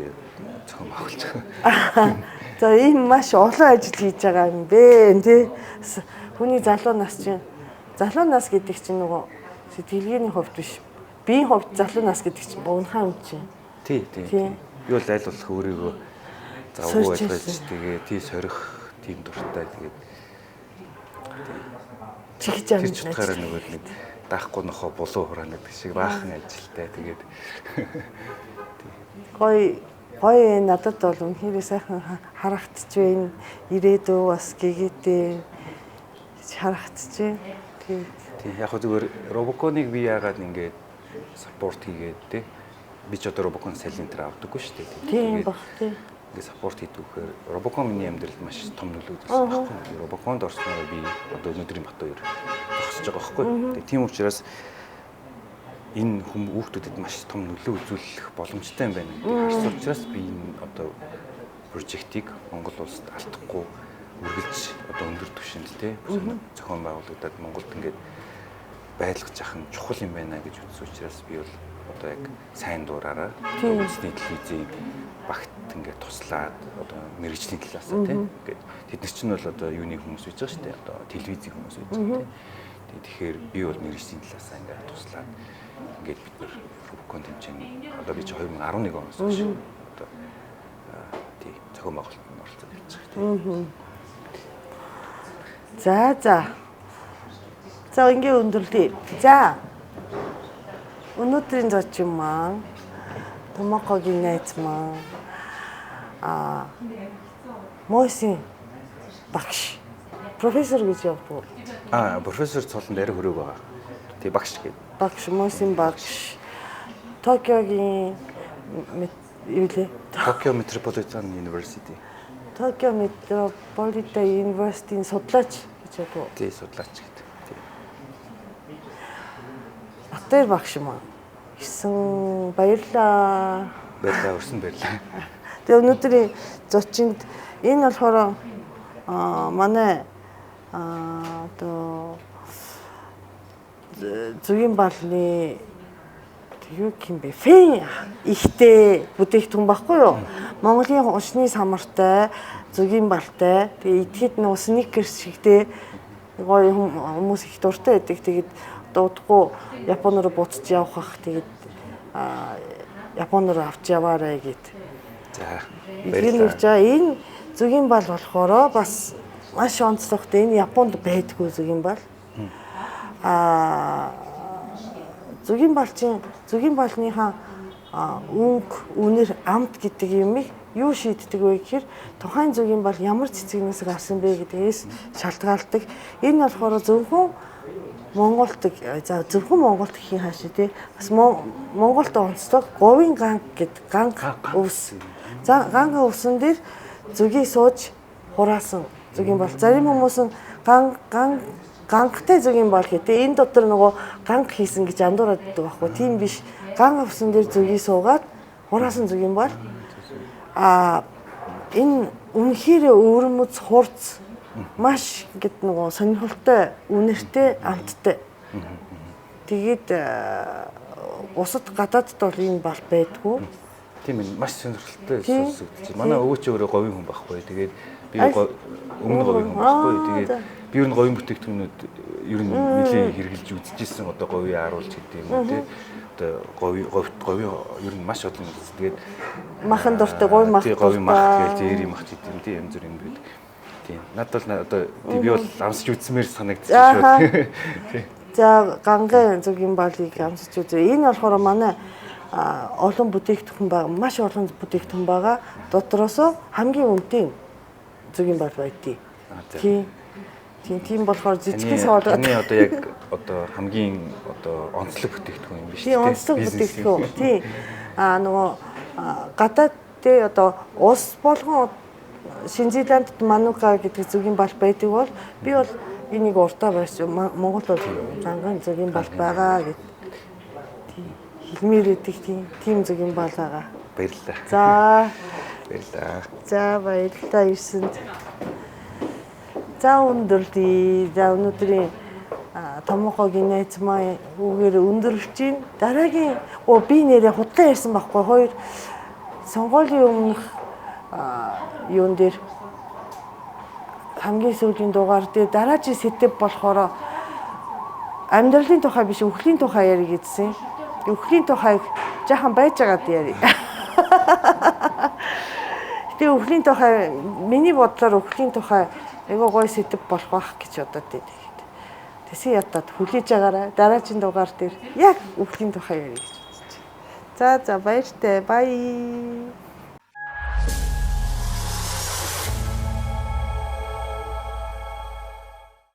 зохион байгуулж байгаа. За ийм маш олон ажил хийж байгаа юм бэ тий. Хүний залуу нас чинь залуу нас гэдэг чинь нөгөө сэтгэлгээний хувьд биш. Биеийн хувьд залуу нас гэдэг чинь богинохан юм чинь. Тий. Би бол аль болох өөрийгөө завгүй байлгаж тэгээ тий сорих тийм дуртай тэгээд чихж тэр ч утгаараа нөгөө нэг даахгүй нохоо булуу хураана гэдэг шиг баахан ажилтай тэгээд гоё надад бол үнэхээр сайхан харагдчих вэ. Ирээдүй бас гэгээтэй харагдчих. Тийм яг хөө зүгээр робоконыг би яагаад ингээд саппорт хийгээд те би ч одоо робокон салин дээр авдаггүй шүү дээ. Тийм баг тийм. Ингээд саппорт хийдгүүхээр робокон миний амьдралд маш том нөлөө үзүүлсэн байхгүй. Робоконд орсноор би одоо өнөөдрийн Батбаяр зогсож байгаа байхгүй. Тэгээ тийм учраас энэ хүүхдүүдэд маш том нөлөө үзүүлэх боломжтой юм байна гэдгийг харсан учраас би энэ одоо прожектыг Монгол улсад алдахгүй үргэлж одоо өндөр түвшинд те зохион байгуулагдаад Монголд ингээд байлгаж ах нь чухал юм байна гэж үзсэн учраас би бол одоо яг сайн дуураараа үндэсний телевизийн багт ингээд туслаад одоо мэрэгжлийн талаасаа тийм ингээд тэд нар чинь бол одоо юуны хүмүүс байж байгаа шүү дээ одоо телевизийн хүмүүс байж байгаа тийм тэгэхээр би бол мэрэгжлийн талаасаа ингээд туслаад ингээд бид нар Рубикон хэмжээний одоо би чи 2011 оноос хойш одоо тийм зохион байгуулалтанд оролцоод явж байгаа тийм За ингээ өндөрлөе. За. Өнөөдрийн зочин маань Томокогийн найз маань Мойсийн багш профессор гэж явдаг. Профессор цолонд арай хөрөөг байгаа. Тий багш гэдэг. Багш Мойсийн багш Токиогийн юу лээ? Tokyo Metropolitan University. Tokyo Metropolitan University-ийн судлаач гэж явдаг. Тий судлаач гэдэг. Батэр багш маань гэсэн баярлаа. Өрсөн баярлаа. Тэгээ өнөөдрийн зочинд энэ болохоор манай одоо зүйн балны юу юм бэ? Фэн ихтэй бүтээгдэхүүн баггүй юу? Монголын усны самартай, зүйн балтай, тэгээ идэхэд нэг сникерс шигтэй гоё хүмүүс их дуртай байдаг. Тэгээд дуудахгүй Япон руу буцаж явах ах тэгээд Япон руу авч яваарай гэд. За. Энэ зүйн бал болохоор бас маш онцлогтой. Энэ Японд байдгүй зүйн бал. Зүйн балныхаа үнэр амт гэдэг юмыг юу шийддэг вэ гэхээр тухайн зүйн бал ямар цэцгнээс гарсан бэ гэдгээс шалтгаалдаг. Энэ болохоор зөвхөн Монголд гэхийн хаашаа тий бас Монголд онцлог говийн ганг гэдэг ганг өвс. За ганг өвсөн дээр зүгийг сууж хураасан зүгийн бол зарим хүмүүс нь гангтай зүгийн бол гэдэг. Энэ дотор нөгөө ганг хийсэн гэж андуураад байдаг байхгүй тийм биш. Ганг өвсөн дээр зүгийг суугаад хураасан зүгийн бол энэ үнэхээр өвөрмөц хурц маш гэд нөгөө сонирхолтой үнэртэй амттай. Тэгээд усад гадаадд бол энэ бал байдгүй. Тийм ээ маш сонирхолтой сонсогдчих. Манай өвөө ч өөрөө говийн хүн байхгүй. Тэгээд би өмнө говийн хүн байхгүй. Тэгээд би ер нь говийн бүтээгдэхүүнүүд ер нь нэлээд хэрэгжилж үзчихсэн одоо говийн харуулж гэдэг юм уу тий. Одоо говийн ер нь маш олон үз. Тэгээд махан дуртай говийн мах. Говийн мах гэж зээри мах гэдэг юм тий янз бүр юм гээд. Тийм. Надад бол одоо би бол амсч үзсмээр санагдчих шүү. За гангийн зүгийн балыг амсч үзээ. Энэ болохоор манай олон бүтээгдэхүүн байгаа. Маш олон бүтээгдэхүүн байгаа. Дотроос хамгийн үнэтэй зүгийн бал байдгийг. Тийм болохоор жижигхэн савд. Таны одоо яг одоо хамгийн одоо онцлог бүтээгдэхүүн юм биш үү? Тийм онцлог бүтээгдэхүүн. Тийм. Нөгөө гадаад тэ одоо улс болгон Шинэ Зеландд манука гэдэг зөгийн бал байдаг бол би бол энийг урдаа барьж Монгол бол занган зөгийн бал байгаа гэд хэлмээр идэг тийм зөгийн бал байгаа. Баярлалаа. За Баярлалаа. за баярлалаа ирсэнд. За өндөрлөе. За өнөөдрийн томоогийн найз маань үгээр өндөрлөж чинь дараагийн би нэрээ худлаа ярьсан байхгүй хоёр сонгуулийн өмнөх юун дээр хамгийн сүүлийн дугаар дээр дараагийн сэдэв болохоор амьдралын тухай биш үхлийн тухай ярих гэсэн. Үхлийн тухайг жаахан байж байгаад ярив. Тэгээ үхлийн тухай миний бодлоор үхлийн тухай айгаа гоё сэдэв болох байх гэж бодоод байдаг. Тэсээ ятад хүлээж агаарай. Дараагийн дугаар дээр яг үхлийн тухай ярих гэж бодож. За баяртай. Бай.